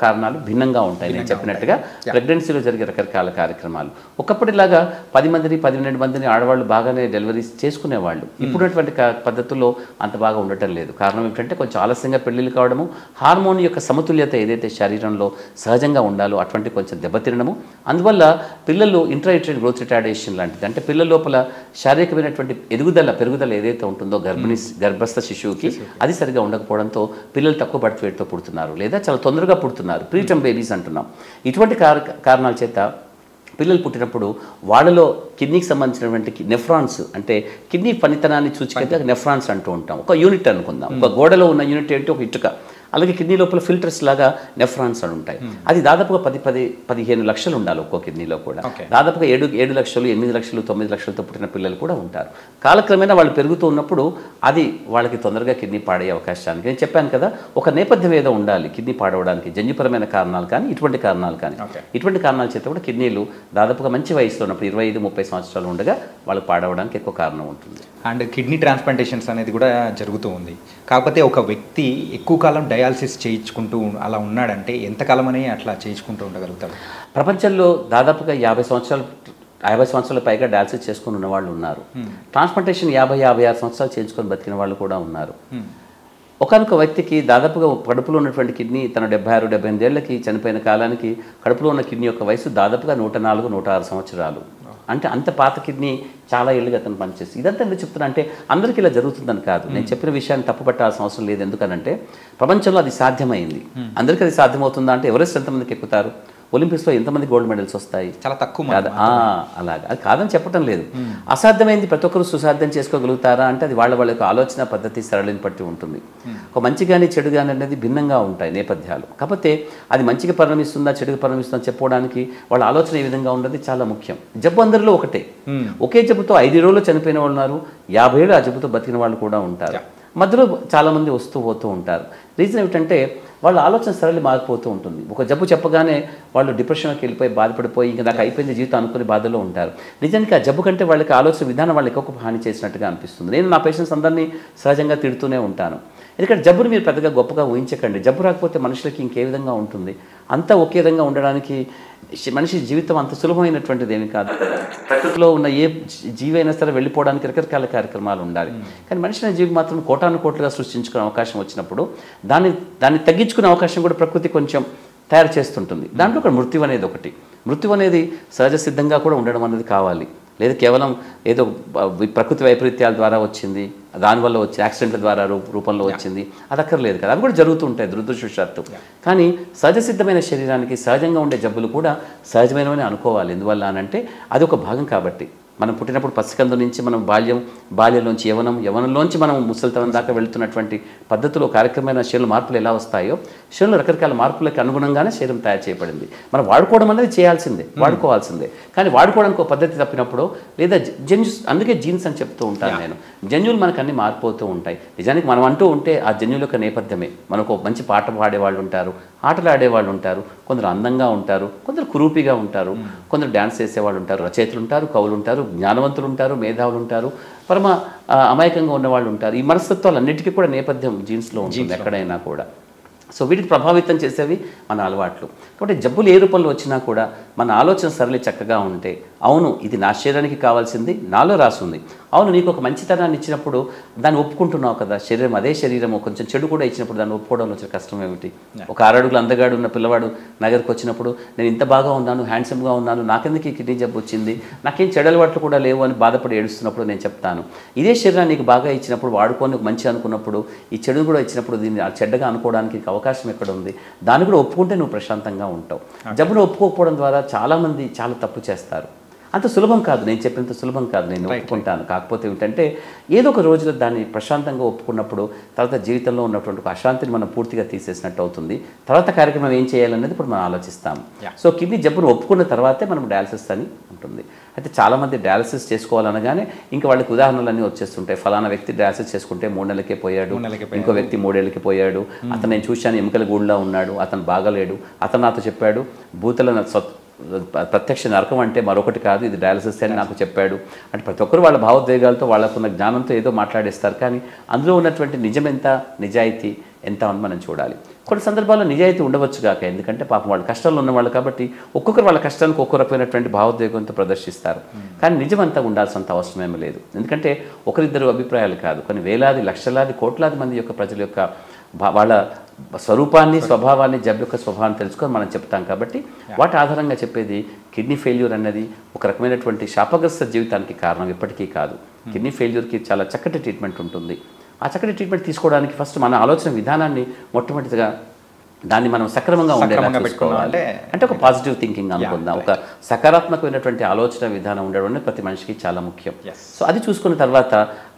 కారణాలు భిన్నంగా ఉంటాయి. నేను చెప్పినట్టుగా ప్రెగ్నెన్సీలో జరిగే రకరకాల కార్యక్రమాలు. ఒకప్పటిలాగా 10 మందిని 12 మందిని ఆడవాళ్ళు బాగానే డెలివరీస్ చేసుకునేవాళ్ళు. ఇప్పుడున్నటువంటి పద్ధతుల్లో అంత బాగా ఉండటం లేదు. కారణం ఏంటంటే కొంచెం ఆలస్యంగా పెళ్లిళ్ళు కావడము, హార్మోన్ యొక్క సమతుల్యత ఏదైతే శరీరంలో సహజంగా ఉండాలో అటువంటి కొంచెం దెబ్బతినడము, అందువల్ల పిల్లలు ఇంట్రాయూటరైన్ గ్రోత్ రిటార్డేషన్ లాంటిది, అంటే పిల్లల లోపల శారీరకమైనటువంటి పెరుగుదల ఏదైతే ఉంటుందో గర్భస్థ శిశువుకి అది సరిగా ఉండకపోవడంతో పిల్లలు తక్కువ బర్త్ వెయిట్తో పుడుతున్నారు, లేదా చాలా తొందరగా పుడుతున్నారు, ప్రీటర్మ్ బేబీస్ అంటున్నాం. ఇటువంటి కారణాల చేత పిల్లలు పుట్టినప్పుడు వాళ్ళలో కిడ్నీకి సంబంధించినటువంటి నెఫ్రాన్స్, అంటే కిడ్నీ పనితనాన్ని సూచిక నెఫ్రాన్స్ అంటూ ఉంటాం. ఒక యూనిట్ అనుకుందాం, ఒక గోడలో ఉన్న యూనిట్ ఏంటి, ఒక ఇటుక. అలాగే కిడ్నీ లోపల ఫిల్టర్స్ లాగా నెఫ్రాన్స్ అని ఉంటాయి. అది దాదాపుగా 10-15 లక్షలు ఉండాలి ఒక్కో కిడ్నీలో కూడా. దాదాపుగా 7 లక్షలు 8 లక్షలు 9 లక్షలతో పుట్టిన పిల్లలు కూడా ఉంటారు. కాలక్రమేణా వాళ్ళు పెరుగుతూ ఉన్నప్పుడు అది వాళ్ళకి తొందరగా కిడ్నీ పాడయ్యే అవకాశానికి, నేను చెప్పాను కదా, ఒక నేపథ్యం ఏదో ఉండాలి కిడ్నీ పాడవడానికి. జన్యుపరమైన కారణాలు కానీ ఇటువంటి కారణాల చేత కూడా కిడ్నీలు దాదాపుగా మంచి వయసులో ఉన్నప్పుడు 25-30 సంవత్సరాలు ఉండగా వాళ్ళకి పాడవడానికి ఎక్కువ కారణం ఉంటుంది. అండ్ కిడ్నీ ట్రాన్స్ప్లాంటేషన్స్ అనేది కూడా జరుగుతూ ఉంది. కాకపోతే ఒక వ్యక్తి ఎక్కువ కాలం డయాలసిస్ చేయించుకుంటూ అలా ఉన్నాడంటే ఎంతకాలం అని అట్లా చేయించుకుంటూ ఉండగలుగుతాడు? ప్రపంచంలో దాదాపుగా 50 సంవత్సరాల పైగా డయాలసిస్ చేసుకుని ఉన్న వాళ్ళు ఉన్నారు. ట్రాన్స్ప్లాంటేషన్ 50-56 సంవత్సరాలు చేయించుకొని బతికిన వాళ్ళు కూడా ఉన్నారు. ఒకనొక వ్యక్తికి దాదాపుగా కడుపులో ఉన్నటువంటి కిడ్నీ తన 76-78 ఏళ్ళకి చనిపోయిన కాలానికి కడుపులో ఉన్న కిడ్నీ యొక్క వయసు దాదాపుగా 104-106 సంవత్సరాలు. అంటే అంత పాత కిడ్నీ చాలా ఏళ్ళుగా అతను పనిచేస్తుంది. ఇదంతా ఎందుకు చెప్తున్నా అంటే అందరికీ ఇలా జరుగుతుందని కాదు, నేను చెప్పిన విషయాన్ని తప్పుపట్టాల్సిన అవసరం లేదు. ఎందుకనంటే ప్రపంచంలో అది సాధ్యమైంది. అందరికీ అది సాధ్యమవుతుందా అంటే ఎవరెస్ట్ ఎంతమందికి ఎక్కుతారు, ఒలింపిక్స్లో ఎంతమంది గోల్డ్ మెడల్స్ వస్తాయి, చాలా తక్కువ. అలాగా అది కాదని చెప్పడం లేదు. అసాధ్యమైంది ప్రతి ఒక్కరు సుసాధ్యం చేసుకోగలుగుతారా అంటే అది వాళ్ళ యొక్క ఆలోచన పద్ధతి సరళిని బట్టి ఉంటుంది. ఒక మంచి కానీ చెడు కానీ అనేది భిన్నంగా ఉంటాయి నేపథ్యాలు. కాకపోతే అది మంచిగా పరిణమిస్తుందా చెడుగా పరిణమిస్తుందా చెప్పుకోవడానికి వాళ్ళ ఆలోచన ఏ విధంగా ఉన్నది చాలా ముఖ్యం. జబ్బు అందరిలో ఒకటే, ఒకే జబ్బుతో 5 రోజులు చనిపోయిన వాళ్ళు ఉన్నారు, 50 ఏళ్ళు ఆ జబ్బుతో బతికిన వాళ్ళు కూడా ఉంటారు. మధ్యలో చాలామంది వస్తూ పోతూ ఉంటారు. రీజన్ ఏమిటంటే వాళ్ళ ఆలోచన సరళి మారిపోతూ ఉంటుంది. ఒక జబ్బు చెప్పగానే వాళ్ళు డిప్రెషన్కి వెళ్ళిపోయి బాధపడిపోయి ఇంకా నాకు అయిపోయింది జీవితం అనుకునే బాధలో ఉంటారు. నిజానికి ఆ జబ్బు కంటే వాళ్ళకి ఆలోచన విధానం వాళ్ళకి ఎక్కువ హాని చేసినట్టుగా అనిపిస్తుంది. నేను నా పేషెంట్స్ అందరినీ సహజంగా తిడుతూనే ఉంటాను. ఎందుకంటే జబ్బుని మీరు పెద్దగా గొప్పగా ఊహించకండి. జబ్బు రాకపోతే మనుషులకి ఇంకే విధంగా ఉంటుంది, అంతా ఒకే విధంగా ఉండడానికి మనిషి జీవితం అంత సులభమైనటువంటిది ఏమి కాదు. ప్రకృతిలో ఉన్న ఏ జీవి అయినా సరే వెళ్ళిపోవడానికి రకరకాల కార్యక్రమాలు ఉండాలి. కానీ మనిషి అనే జీవి మాత్రం కోటానుకోట్లుగా సృష్టించుకునే అవకాశం వచ్చినప్పుడు దాన్ని తగ్గించుకునే అవకాశం కూడా ప్రకృతి కొంచెం తయారు చేస్తుంటుంది. దాంట్లో ఒక మృత్యు అనేది ఒకటి. మృత్యు అనేది సహజ సిద్ధంగా కూడా ఉండడం అనేది కావాలి, లేదా కేవలం ఏదో ప్రకృతి వైపరీత్యాల ద్వారా వచ్చింది, దానివల్ల వచ్చి యాక్సిడెంట్ల ద్వారా రూపంలో వచ్చింది, అది అక్కర్లేదు కదా. అవి కూడా జరుగుతూ ఉంటాయి దురదృష్టవశాత్తు. కానీ సహజ సిద్ధమైన శరీరానికి సహజంగా ఉండే జబ్బులు కూడా సహజమైనవని అనుకోవాలి. ఎందువల్ల అనంటే అది ఒక భాగం కాబట్టి. మనం పుట్టినప్పుడు పసికందు నుంచి మనం బాల్యంలోంచి యవనంలోంచి మనం ముసలితనం దాకా వెళుతున్నటువంటి పద్ధతిలో కార్యక్రమమైన శరీర మార్పులు ఎలా వస్తాయో శరీరంలో రకరకాల మార్పులకు అనుగుణంగానే శరీరం తయారు చేయబడింది. మనం వాడుకోవడం అనేది చేయాల్సిందే, వాడుకోవాల్సిందే. కానీ వాడుకోవడానికి ఒక పద్ధతి తప్పినప్పుడు లేదా అందుకే జీన్స్ అని చెప్తూ ఉంటాను నేను. జన్యువులు మనకు అన్ని మారిపోతూ ఉంటాయి. నిజానికి మనం అంటూ ఉంటే ఆ జన్యుల యొక్క నేపథ్యమే. మనకు మంచి పాట పాడేవాళ్ళు ఉంటారు, ఆటలు ఆడేవాళ్ళు ఉంటారు, కొందరు అందంగా ఉంటారు, కొందరు కురూపిగా ఉంటారు, కొందరు డ్యాన్స్ చేసేవాళ్ళు ఉంటారు, రచయితలు ఉంటారు, కవులు ఉంటారు, జ్ఞానవంతులు ఉంటారు, మేధావులు ఉంటారు, పరమ అమాయకంగా ఉన్నవాళ్ళు ఉంటారు. ఈ మనస్తత్వాలు అన్నిటికీ కూడా నేపథ్యం జీన్స్లో ఉంటుంది ఎక్కడైనా కూడా. సో వీటిని ప్రభావితం చేసేవి మన అలవాట్లు. కాబట్టి జబ్బులు ఏ రూపంలో వచ్చినా కూడా మన ఆలోచన సరళి చక్కగా ఉంటే, అవును ఇది నా శరీరానికి కావాల్సింది నాలో రాసుంది, అవును నీకు ఒక మంచితనాన్ని ఇచ్చినప్పుడు దాన్ని ఒప్పుకుంటున్నావు కదా, శరీరం అదే శరీరము కొంచెం చెడు కూడా ఇచ్చినప్పుడు దాన్ని ఒప్పుకోవడంలో వచ్చిన కష్టం ఏమిటి? ఒక 6 అడుగులు అందగాడు ఉన్న పిల్లవాడు నగరికి వచ్చినప్పుడు నేను ఇంత బాగా ఉన్నాను, హ్యాండ్సమ్గా ఉన్నాను, నాకెందుకు ఈ కిడ్నీ జబ్బు వచ్చింది, నాకేం చెడు అలవాట్లు కూడా లేవు అని బాధపడి ఏడుస్తున్నప్పుడు నేను చెప్తాను, ఇదే శరీరాన్ని నీకు బాగా ఇచ్చినప్పుడు వాడుకొని మంచి అనుకున్నప్పుడు ఈ చెడు కూడా ఇచ్చినప్పుడు దీన్ని చెడ్డగా అనుకోవడానికి అవకాశం ఎక్కడ ఉంది? దాన్ని కూడా ఒప్పుకుంటే నువ్వు ప్రశాంతంగా ఉంటావు. జబ్బును ఒప్పుకోకపోవడం ద్వారా చాలామంది చాలా తప్పు చేస్తారు. అంత సులభం కాదు, నేను చెప్పినంత సులభం కాదు, నేను ఒప్పుకుంటాను. కాకపోతే ఏంటంటే ఏదో ఒక రోజులో దాన్ని ప్రశాంతంగా ఒప్పుకున్నప్పుడు తర్వాత జీవితంలో ఉన్నటువంటి ఒక అశాంతిని మనం పూర్తిగా తీసేసినట్టు అవుతుంది. తర్వాత కార్యక్రమం ఏం చేయాలనేది ఇప్పుడు మనం ఆలోచిస్తాము. సో కిడ్నీ జబ్బును ఒప్పుకున్న తర్వాతే మనం డయాలసిస్ అని ఉంటుంది. అయితే చాలామంది డయాలసిస్ చేసుకోవాలనగానే ఇంకా వాళ్ళకి ఉదాహరణలన్నీ వచ్చేస్తుంటాయి. ఫలానా వ్యక్తి డయాలసిస్ చేసుకుంటే 3 నెలలకే పోయాడు, ఇంకో వ్యక్తి 3 ఏళ్ళకి పోయాడు, అతను నేను చూశాను ఎముకల గూడులా ఉన్నాడు, అతను బాగలేడు, అతను నాతో చెప్పాడు భూతల ప్రత్యక్ష నరకం అంటే మరొకటి కాదు, ఇది డయాలసిస్ అని నాకు చెప్పాడు. అంటే ప్రతి ఒక్కరు వాళ్ళ భావోద్వేగాలతో వాళ్ళకున్న జ్ఞానంతో ఏదో మాట్లాడేస్తారు. కానీ అందులో ఉన్నటువంటి నిజం ఎంత, నిజాయితీ ఎంత అని మనం చూడాలి. కొన్ని సందర్భాల్లో నిజాయితీ ఉండవచ్చు కాక, ఎందుకంటే పాపం వాళ్ళు కష్టాల్లో ఉన్నవాళ్ళు కాబట్టి ఒక్కొక్కరు వాళ్ళ కష్టానికి ఒక్కో రకమైనటువంటి భావోద్వేగంతో ప్రదర్శిస్తారు. కానీ నిజమంతా ఉండాల్సినంత అవసరమేమీ లేదు. ఎందుకంటే ఒకరిద్దరు అభిప్రాయాలు కాదు, కొన్ని వేలాది లక్షలాది కోట్లాది మంది యొక్క ప్రజల యొక్క వాళ్ళ స్వరూపాన్ని, స్వభావాన్ని, జబ్బు యొక్క స్వభావాన్ని తెలుసుకొని మనం చెప్తాం. కాబట్టి వాటి ఆధారంగా చెప్పేది కిడ్నీ ఫెయిల్యూర్ అన్నది ఒక రకమైనటువంటి శాపగ్రస్త జీవితానికి కారణం ఎప్పటికీ కాదు. కిడ్నీ ఫెయిల్యూర్కి చాలా చక్కటి ట్రీట్మెంట్ ఉంటుంది. ఆ చక్కటి ట్రీట్మెంట్ తీసుకోవడానికి ఫస్ట్ మన ఆలోచన విధానాన్ని మొట్టమొదటిగా దాన్ని మనం సక్రమంగా ఉండేలా చూసుకోవాలి. అంటే ఒక పాజిటివ్ థింకింగ్ అనుకుందాం, ఒక సకారాత్మకమైనటువంటి ఆలోచన విధానం ఉండడం అనేది ప్రతి మనిషికి చాలా ముఖ్యం. సో అది చూసుకున్న తర్వాత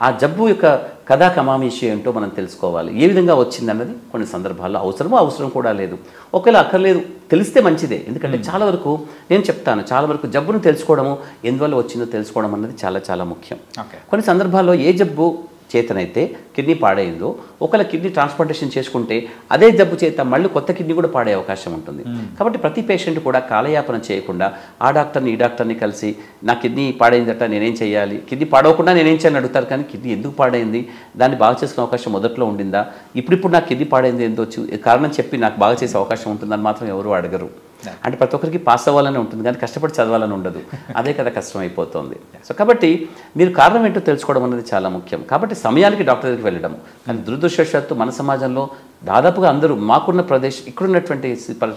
ఆ జబ్బు యొక్క కథా కమామీషి ఏంటో మనం తెలుసుకోవాలి. ఏ విధంగా వచ్చిందన్నది కొన్ని సందర్భాల్లో అవసరం కూడా లేదు. ఒకవేళ అక్కర్లేదు తెలిస్తే మంచిదే. ఎందుకంటే చాలా వరకు నేను చెప్తాను, చాలా వరకు జబ్బును తెలుసుకోవడము, ఎందువల్ల వచ్చిందో తెలుసుకోవడం అన్నది చాలా చాలా ముఖ్యం. కొన్ని సందర్భాల్లో ఏ జబ్బు చేతనైతే కిడ్నీ పాడైందో ఒకవేళ కిడ్నీ ట్రాన్స్ప్లాంటేషన్ చేసుకుంటే అదే జబ్బు చేత మళ్ళీ కొత్త కిడ్నీ కూడా పాడే అవకాశం ఉంటుంది. కాబట్టి ప్రతి పేషెంట్ కూడా కాలయాపన చేయకుండా ఆ డాక్టర్ని ఈ డాక్టర్ని కలిసి నా కిడ్నీ పాడైందట నేనేం చేయాలి, కిడ్నీ పాడవకుండా నేనేం చేయాలని అడుగుతారు. కానీ కిడ్నీ ఎందుకు పాడైంది, దాన్ని బాగా చేసుకునే అవకాశం మొదట్లో ఉండిందా, ఇప్పుడు నాకు కిడ్నీ పాడైంది ఏందో కారణం చెప్పి నాకు బాగా చేసే అవకాశం ఉంటుందని మాత్రం ఎవరు అడగరు. అంటే ప్రతి ఒక్కరికి పాస్ అవ్వాలని ఉంటుంది కానీ కష్టపడి చదవాలని ఉండదు. అదే కదా కష్టం అయిపోతుంది. సో కాబట్టి మీరు కారణం ఏంటో తెలుసుకోవడం అనేది చాలా ముఖ్యం. కాబట్టి సమయానికి డాక్టర్ దగ్గరికి వెళ్ళడం. కానీ దురదృష్టవశాత్తు మన సమాజంలో దాదాపుగా అందరూ మాకున్న ఇక్కడున్నటువంటి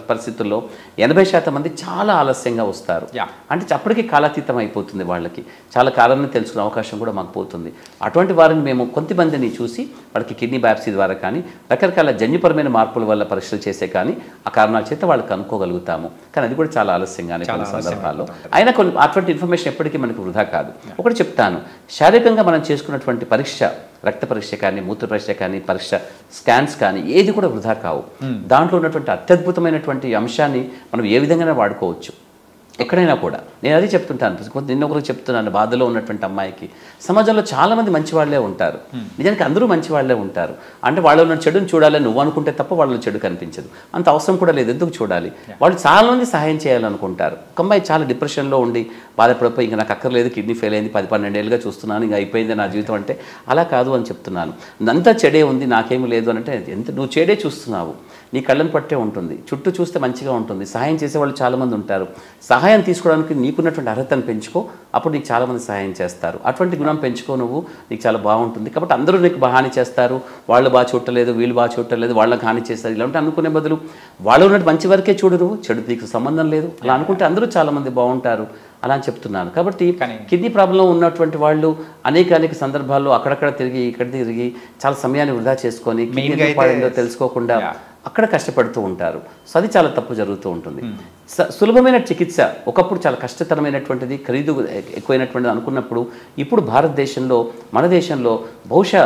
పరిస్థితుల్లో 80% మంది చాలా ఆలస్యంగా వస్తారు. అంటే అప్పటికి కాలాతీతం అయిపోతుంది, వాళ్ళకి చాలా కారణాన్ని తెలుసుకునే అవకాశం కూడా మాకు పోతుంది. అటువంటి వారిని మేము కొంతమందిని చూసి వాళ్ళకి కిడ్నీ బయాప్సీ ద్వారా కానీ రకరకాల జన్యుపరమైన మార్పుల వల్ల పరీక్షలు చేసే కానీ ఆ కారణాల చేత వాళ్ళకి కనుక్కోగలుగుతాము. కానీ అది కూడా చాలా ఆలస్యంగానే కొన్ని సందర్భాల్లో. అయినా కొన్ని అటువంటి ఇన్ఫర్మేషన్ ఎప్పటికీ మనకు వృధా కాదు. ఒకటి చెప్తాను, శారీరకంగా మనం చేసుకున్నటువంటి పరీక్ష, రక్త పరీక్ష కానీ మూత్ర పరీక్ష కానీ పరీక్ష స్కాన్స్ కానీ ఏది కూడా వృధా కావు. దాంట్లో ఉన్నటువంటి అత్యద్భుతమైనటువంటి అంశాన్ని మనం ఏ విధంగా వాడుకోవచ్చు ఎక్కడైనా కూడా. నేను అది చెప్తుంటాను, నిన్న ఒకరికి చెప్తున్నాను, బాధలో ఉన్నటువంటి అమ్మాయికి సమాజంలో చాలామంది మంచి వాళ్ళే ఉంటారు. నిజానికి అందరూ మంచి వాళ్ళే ఉంటారు. అంటే వాళ్ళు ఉన్న చెడుని చూడాలని నువ్వు అనుకుంటే తప్ప వాళ్ళలో చెడు కనిపించదు. అంత అవసరం కూడా లేదు, ఎందుకు చూడాలి. వాళ్ళు చాలామంది సహాయం చేయాలనుకుంటారు. ఒక అమ్మాయి చాలా డిప్రెషన్లో ఉండి బాధపడిపోయి ఇంకా నాకు అక్కర్లేదు, కిడ్నీ ఫెయిల్ అయింది, 10-12 ఏళ్ళుగా చూస్తున్నాను, ఇంకా అయిపోయింది నా జీవితం అంటే అలా కాదు అని చెప్తున్నాను. అంతా చెడే ఉంది, నాకేమీ లేదు అని అంటే నువ్వు చెడే చూస్తున్నావు, నీ కళ్ళను పట్టే ఉంటుంది. చుట్టూ చూస్తే మంచిగా ఉంటుంది. సహాయం చేసేవాళ్ళు చాలామంది ఉంటారు. సహాయం తీసుకోవడానికి నీకున్నటువంటి అర్హతను పెంచుకో, అప్పుడు నీకు చాలామంది సహాయం చేస్తారు. అటువంటి గుణం పెంచుకో నువ్వు, నీకు చాలా బాగుంటుంది. కాబట్టి అందరూ నీకు హాని చేస్తారు, వాళ్ళు బాగా చూడలేదు, వీళ్ళు బాగా చూడలేదు, వాళ్ళకి హాని చేస్తారు, ఇలాంటి అనుకునే బదులు వాళ్ళు ఉన్నట్టు మంచి వరకే చూడు, నువ్వు చెడు నీకు సంబంధం లేదు అలా అనుకుంటే అందరూ చాలామంది బాగుంటారు అలా అని చెప్తున్నాను. కాబట్టి కిడ్నీ ప్రాబ్లం ఉన్నటువంటి వాళ్ళు అనేక సందర్భాల్లో అక్కడక్కడ తిరిగి ఇక్కడ తిరిగి చాలా సమయాన్ని వృధా చేసుకొని కిడ్నీ పాడైందో తెలుసుకోకుండా అక్కడ కష్టపడుతూ ఉంటారు. సో అది చాలా తప్పు జరుగుతూ ఉంటుంది. సులభమైన చికిత్స ఒకప్పుడు చాలా కష్టతరమైనటువంటిది, ఖరీదు ఎక్కువైనటువంటిది అనుకున్నప్పుడు ఇప్పుడు భారతదేశంలో మన దేశంలో బహుశా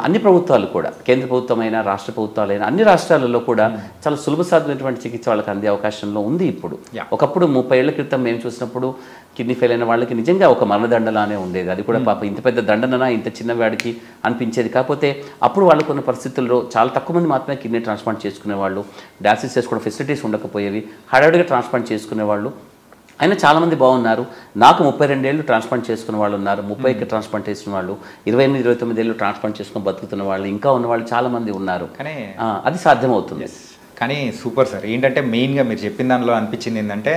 అన్ని ప్రభుత్వాలు కూడా, కేంద్ర ప్రభుత్వమైనా రాష్ట్ర ప్రభుత్వాలైనా అన్ని రాష్ట్రాలలో కూడా చాలా సులభ సాధ్యమైనటువంటి చికిత్స వాళ్ళకి అందే అవకాశంలో ఉంది ఇప్పుడు. ఒకప్పుడు 30 ఏళ్ల క్రితం మేము చూసినప్పుడు కిడ్నీ ఫెయిల్ అయిన వాళ్ళకి నిజంగా ఒక మరణదండలానే ఉండేది. అది కూడా పాప ఇంత పెద్ద దండననా ఇంత చిన్నవాడికి అనిపించేది. కాకపోతే అప్పుడు వాళ్ళకు ఉన్న పరిస్థితుల్లో చాలా తక్కువ మంది మాత్రమే కిడ్నీ ట్రాన్స్ప్లాంట్ చేసుకునేవాళ్ళు. డయాలసిస్ చేసుకోవడం ఫెసిలిటీస్ ఉండకపోయేవి, హడావిడిగా ట్రాన్స్ప్లాంట్ చేసుకునేవాళ్ళు. అయినా చాలామంది బాగున్నారు. నాకు 32 ఏళ్ళు ట్రాన్స్ప్లాంట్ చేసుకున్న వాళ్ళు ఉన్నారు, 30కి ట్రాన్స్ప్లాంట్ చేసిన వాళ్ళు, 28-29 ఏళ్ళు ట్రాన్స్ప్లాంట్ చేసుకుని బతుకుతున్న వాళ్ళు, ఇంకా ఉన్నవాళ్ళు చాలామంది ఉన్నారు. కానీ అది సాధ్యమవుతుంది. కానీ సూపర్ సార్. ఏంటంటే మెయిన్గా మీరు చెప్పిన దానిలో అనిపించింది ఏంటంటే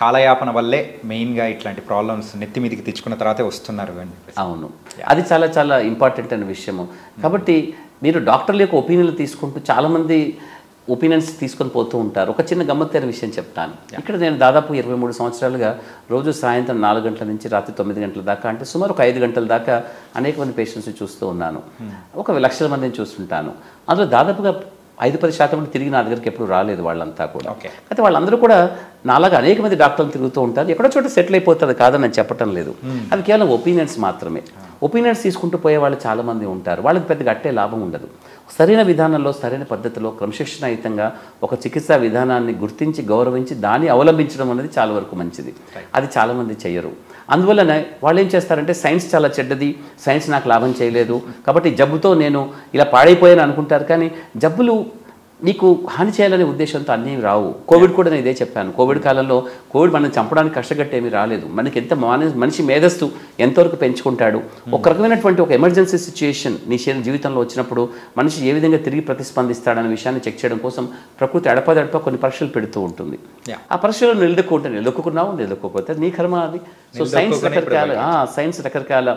కాలయాపన వల్లే మెయిన్గా ఇట్లాంటి ప్రాబ్లమ్స్ నెత్తి మీదకి తెచ్చుకున్న తర్వాతే వస్తున్నారు అని. అవును, అది చాలా చాలా ఇంపార్టెంట్ అనే విషయము. కాబట్టి మీరు డాక్టర్ల యొక్క ఒపీనియన్లు తీసుకుంటూ చాలామంది ఒపీనియన్స్ తీసుకొని పోతూ ఉంటారు. ఒక చిన్న గమ్మత్తైన విషయం చెప్తాను. ఇక్కడ నేను దాదాపు 23 సంవత్సరాలుగా రోజు సాయంత్రం 4 గంటల నుంచి రాత్రి 9 గంటల దాకా, అంటే సుమారు ఒక 5 గంటల దాకా అనేక మంది పేషెంట్స్ని చూస్తూ ఉన్నాను. ఒక లక్షల మందిని చూస్తుంటాను. అందులో దాదాపుగా 5-10% కూడా తిరిగి నా దగ్గరికి ఎప్పుడు రాలేదు వాళ్ళంతా కూడా. Okay. అయితే వాళ్ళందరూ కూడా నాలాగా అనేక మంది డాక్టర్లు తిరుగుతూ ఉంటారు, ఎక్కడో చోట సెటిల్ అయిపోతుంది కాదని నేను చెప్పటం లేదు. అది కేవలం ఒపీనియన్స్ మాత్రమే. ఒపీనియన్స్ తీసుకుంటూ పోయే వాళ్ళు చాలామంది ఉంటారు, వాళ్ళకి పెద్దగా అట్టే లాభం ఉండదు. సరైన విధానంలో సరైన పద్ధతిలో క్రమశిక్షణాయుతంగా ఒక చికిత్సా విధానాన్ని గుర్తించి గౌరవించి దాన్ని అవలంబించడం అనేది చాలా వరకు మంచిది. అది చాలామంది చెయ్యరు. అందువల్లనే వాళ్ళు ఏం చేస్తారంటే సైన్స్ చాలా చెడ్డది, సైన్స్ నాకు లాభం చేయలేదు కాబట్టి జబ్బుతో నేను ఇలా పాడైపోయాను అనుకుంటారు. కానీ జబ్బులు నీకు హాని చేయాలనే ఉద్దేశంతో అన్నీ రావు. కోవిడ్ కూడా నేను ఇదే చెప్పాను. కోవిడ్ కాలంలో కోవిడ్ మనం చంపడానికి కష్టగట్టేమీ రాలేదు. మనకి ఎంత మనిషి మేధస్సు ఎంతవరకు పెంచుకుంటాడు, ఒక రకమైనటువంటి ఒక ఎమర్జెన్సీ సిచ్యుయేషన్ నీ జీవితంలో వచ్చినప్పుడు మనిషి ఏ విధంగా తిరిగి ప్రతిస్పందిస్తాడనే విషయాన్ని చెక్ చేయడం కోసం ప్రకృతి అడపదడప కొన్ని పరీక్షలు పెడుతూ ఉంటుంది. ఆ పరీక్షలో నిలదొక్కున్నావు, నిలదొక్కపోతే నీ కర్మ అది. సో సైన్స్ రకరకాల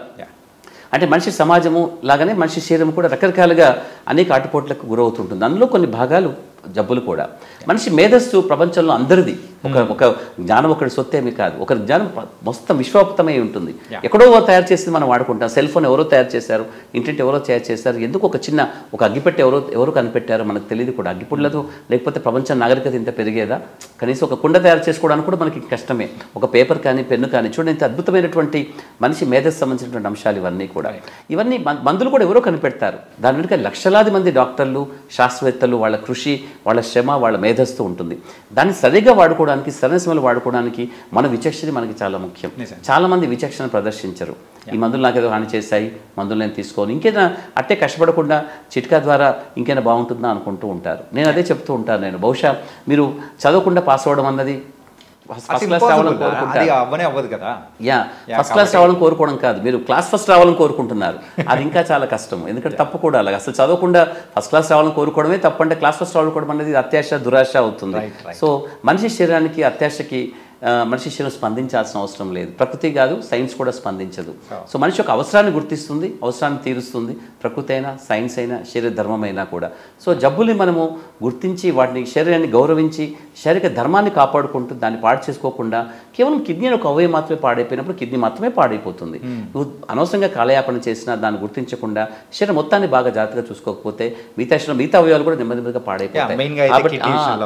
అంటే మనిషి సమాజము లాగానే మనిషి శరీరం కూడా రకరకాలుగా అనేక ఆటుపోట్లకు గురవుతుంటుంది. అందులో కొన్ని భాగాలు జబ్బులు కూడా. మనిషి మేధస్సు ప్రపంచంలో అందరిది. ఒక జ్ఞానం ఒకటి సొత్తేమీ కాదు, ఒక జ్ఞానం మొత్తం విశ్వవ్యాప్తమై ఉంటుంది. ఎక్కడో తయారు చేసింది మనం వాడుకుంటాం. సెల్ ఫోన్ ఎవరో తయారు చేశారు, ఇంటర్నెట్ ఎవరో తయారు చేశారు, ఎందుకు ఒక అగ్గిపెట్టె ఎవరు కనిపెట్టారో మనకు తెలియదు కూడా. అగ్గిపుల్లతో లేకపోతే ప్రపంచ నాగరికత ఇంత పెరిగేదా? కనీసం ఒక కుండ తయారు చేసుకోవడానికి కూడా మనకి కష్టమే. ఒక పేపర్ కానీ పెన్ను కానీ చూడండి, ఇంత అద్భుతమైనటువంటి మనిషి మేధస్సు సంబంధించినటువంటి అంశాలు ఇవన్నీ కూడా. ఇవన్నీ మందులు కూడా ఎవరో కనిపెడతారు, దాని వెనుక లక్షలాది మంది డాక్టర్లు, శాస్త్రవేత్తలు, వాళ్ళ కృషి, వాళ్ళ శ్రమ, వాళ్ళ మేధస్సు ఉంటుంది. దాన్ని సరిగ్గా వాడుకోవడానికి, సరైన సమయంలో వాడుకోవడానికి మన విచక్షణ మనకి చాలా ముఖ్యం. చాలామంది విచక్షణ ప్రదర్శించరు. ఈ మందులు నాకేదో హాని చేశాయి, మందులు నేను తీసుకోను, ఇంకేదైనా అట్టే కష్టపడకుండా చిట్కా ద్వారా ఇంకేనా బాగుంటుందా అనుకుంటూ ఉంటారు. నేను అదే చెప్తూ ఉంటాను. నేను బహుశా మీరు చదవకుండా పాస్ అవ్వడం అన్నది ఫస్ట్ క్లాస్ రావాలని కోరుకోవడం కాదు, మీరు క్లాస్ ఫస్ట్ రావాలని కోరుకుంటున్నారు. అది ఇంకా చాలా కష్టం. ఎందుకంటే తప్పు కూడా అలాగే అసలు చదవకుండా ఫస్ట్ క్లాస్ రావాలని కోరుకోవడమే తప్పు. అంటే క్లాస్ ఫస్ట్ రావాలనుకోవడం అనేది అత్యాశ, దురాశ అవుతుంది. సో మనిషి శరీరానికి అత్యాశకి మనిషి శరీరం స్పందించాల్సిన అవసరం లేదు. ప్రకృతి కాదు, సైన్స్ కూడా స్పందించదు. సో మనిషి ఒక అవసరాన్ని గుర్తిస్తుంది, అవసరాన్ని తీరుస్తుంది. ప్రకృతి అయినా, సైన్స్ అయినా, శరీర ధర్మమైనా కూడా. సో జబ్బుల్ని మనము గుర్తించి వాటిని శరీరాన్ని గౌరవించి శారీరక ధర్మాన్ని కాపాడుకుంటూ దాన్ని పాడు చేసుకోకుండా కేవలం కిడ్నీ ఒక అవయవం మాత్రమే పాడైపోయినప్పుడు కిడ్నీ మాత్రమే పాడైపోతుంది. నువ్వు అనవసరంగా కాలయాపన చేసినా దాన్ని గుర్తించకుండా శరీరం మొత్తాన్ని బాగా జాగ్రత్తగా చూసుకోకపోతే మిగతా అవయవాలు కూడా నెమ్మదిగా పాడైపోతాయి.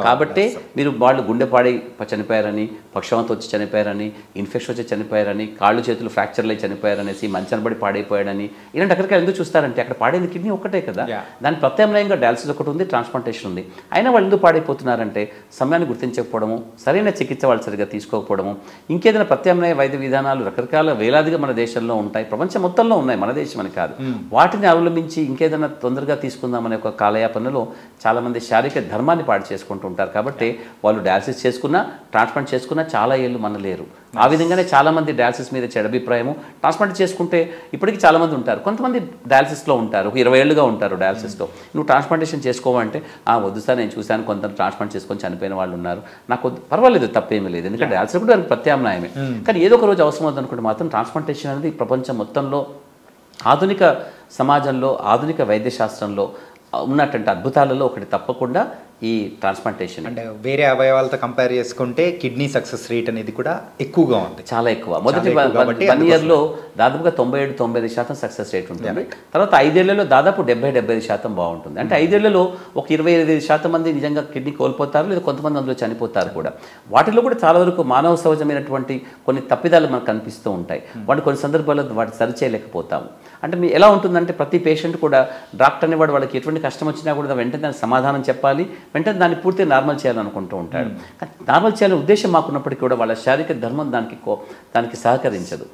కాబట్టి మీరు వాళ్ళు గుండె పాడై చనిపోయారని, పక్షవాతం వచ్చి చనిపోయారని, ఇన్ఫెక్షన్ వచ్చి చనిపోయారని, కాళ్ళు చేతులు ఫ్రాక్చర్లు అయి చనిపోయారనేసి, మంచాన పడి పాడైపోయాడని ఇలాంటి రకరకాల ఎందుకు చూస్తారంటే అక్కడ పాడైంది కిడ్నీ ఒక్కటే కదా. దాని ప్రత్యామ్నాయంగా డయాలసిస్ ఒకటి ఉంది, ట్రాన్స్ప్లాంటేషన్ ఉంది. అయినా వాళ్ళు ఎందుకు పాడైపోతున్నారంటే సమయాన్ని గుర్తించకపోవడము, సరైన చికిత్స వాళ్ళు సరిగ్గా తీసుకోకపోవడము, ఇంకేదైనా ప్రత్యామ్నాయ వైద్య విధానాలు రకరకాల వేలాదిగా మన దేశంలో ఉంటాయి, ప్రపంచం మొత్తంలో ఉన్నాయి, మన దేశం అని కాదు. వాటిని అవలంబించి ఇంకేదైనా తొందరగా తీసుకుందామనే ఒక కాలయాపనలో చాలామంది శారీరక ధర్మాన్ని పాడు చేసుకుంటూ ఉంటారు. కాబట్టి వాళ్ళు డయాలసిస్ చేసుకున్నా, ట్రాన్స్ప్లాంట్ చేసుకున్నా చాలా ఏళ్ళు మనలేరు. ఆ విధంగానే చాలామంది డయాలసిస్ మీద చెడు అభిప్రాయము. ట్రాన్స్ప్లాంట్ చేసుకుంటే ఇప్పటికీ చాలామంది ఉంటారు, కొంతమంది డయాలసిస్లో ఉంటారు, 20 ఏళ్ళుగా ఉంటారు డయాలసిస్లో. నువ్వు ట్రాన్స్ప్లాంటేషన్ చేసుకోవాలంటే వద్దు సార్, నేను చూశాను కొంత ట్రాన్స్ప్లాంట్ చేసుకొని చనిపోయిన వాళ్ళు ఉన్నారు, నాకు పర్వాలేదు, తప్పేమీ లేదు, ఎందుకంటే డయాలసిస్ కూడా దానికి ప్రత్యామ్నాయమే. కానీ ఏదో ఒక రోజు అవసరం అవుతుందనుకుంటే మాత్రం ట్రాన్స్ప్లాంటేషన్ అనేది ప్రపంచం మొత్తంలో ఆధునిక సమాజంలో, ఆధునిక వైద్యశాస్త్రంలో ఉన్నటువంటి అద్భుతాలలో ఒకటి తప్పకుండా ఈ ట్రాన్స్ప్లాంటేషన్. అంటే వేరే అవయవాలతో కంపేర్ చేసుకుంటే కిడ్నీ సక్సెస్ రేట్ అనేది కూడా ఎక్కువగా ఉంది, చాలా ఎక్కువ. మొదటి 1 ఇయర్లో దాదాపుగా 97-98% సక్సెస్ రేట్ ఉంటుంది. తర్వాత 5 ఏళ్లలో దాదాపు 70-75% బాగుంటుంది. అంటే 5 ఏళ్లలో ఒక 25% మంది నిజంగా కిడ్నీ కోల్పోతారు, లేదా కొంతమంది అందులో చనిపోతారు కూడా. వాటిలో కూడా చాలా వరకు మానవ సహజమైనటువంటి కొన్ని తప్పిదాలు మనకు కనిపిస్తూ ఉంటాయి. వాటి కొన్ని సందర్భాల్లో వాటి సరిచేయలేకపోతాము. అంటే ఎలా ఉంటుందంటే ప్రతి పేషెంట్ కూడా డాక్టర్ అనేవాడు వాళ్ళకి ఎటువంటి కష్టం వచ్చినా కూడా వెంటనే దానికి సమాధానం చెప్పాలి, వెంటనే దాన్ని పూర్తిగా నార్మల్ చేయాలనుకుంటూ ఉంటాడు. కానీ నార్మల్ చేయాలనే ఉద్దేశం మాకున్నప్పటికీ కూడా వాళ్ళ శారీరక ధర్మం దానికి సహకరించదు,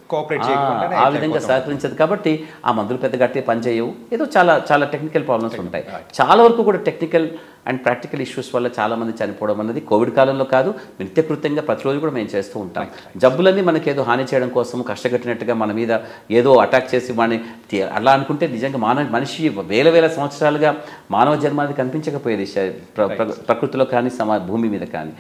ఆ విధంగా సహకరించదు. కాబట్టి ఆ మందులు పెద్ద గట్టిగా పనిచేయవు, ఏదో చాలా టెక్నికల్ ప్రాబ్లమ్స్ ఉంటాయి. చాలా వరకు కూడా టెక్నికల్ అండ్ ప్రాక్టికల్ ఇష్యూస్ వల్ల చాలామంది చనిపోవడం అనేది కోవిడ్ కాలంలో కాదు, నిత్యకృత్యంగా ప్రతిరోజు కూడా మేము చేస్తూ ఉంటాం. జబ్బులన్నీ మనకి ఏదో హాని చేయడం కోసం కష్టగట్టినట్టుగా మన మీద ఏదో అటాక్ చేసి వాడిని అలా అనుకుంటే నిజంగా మనిషి వేల సంవత్సరాలుగా మానవ జన్మ అనేది కనిపించకపోయేది ప్రకృతిలో కానీ భూమి మీద కానీ.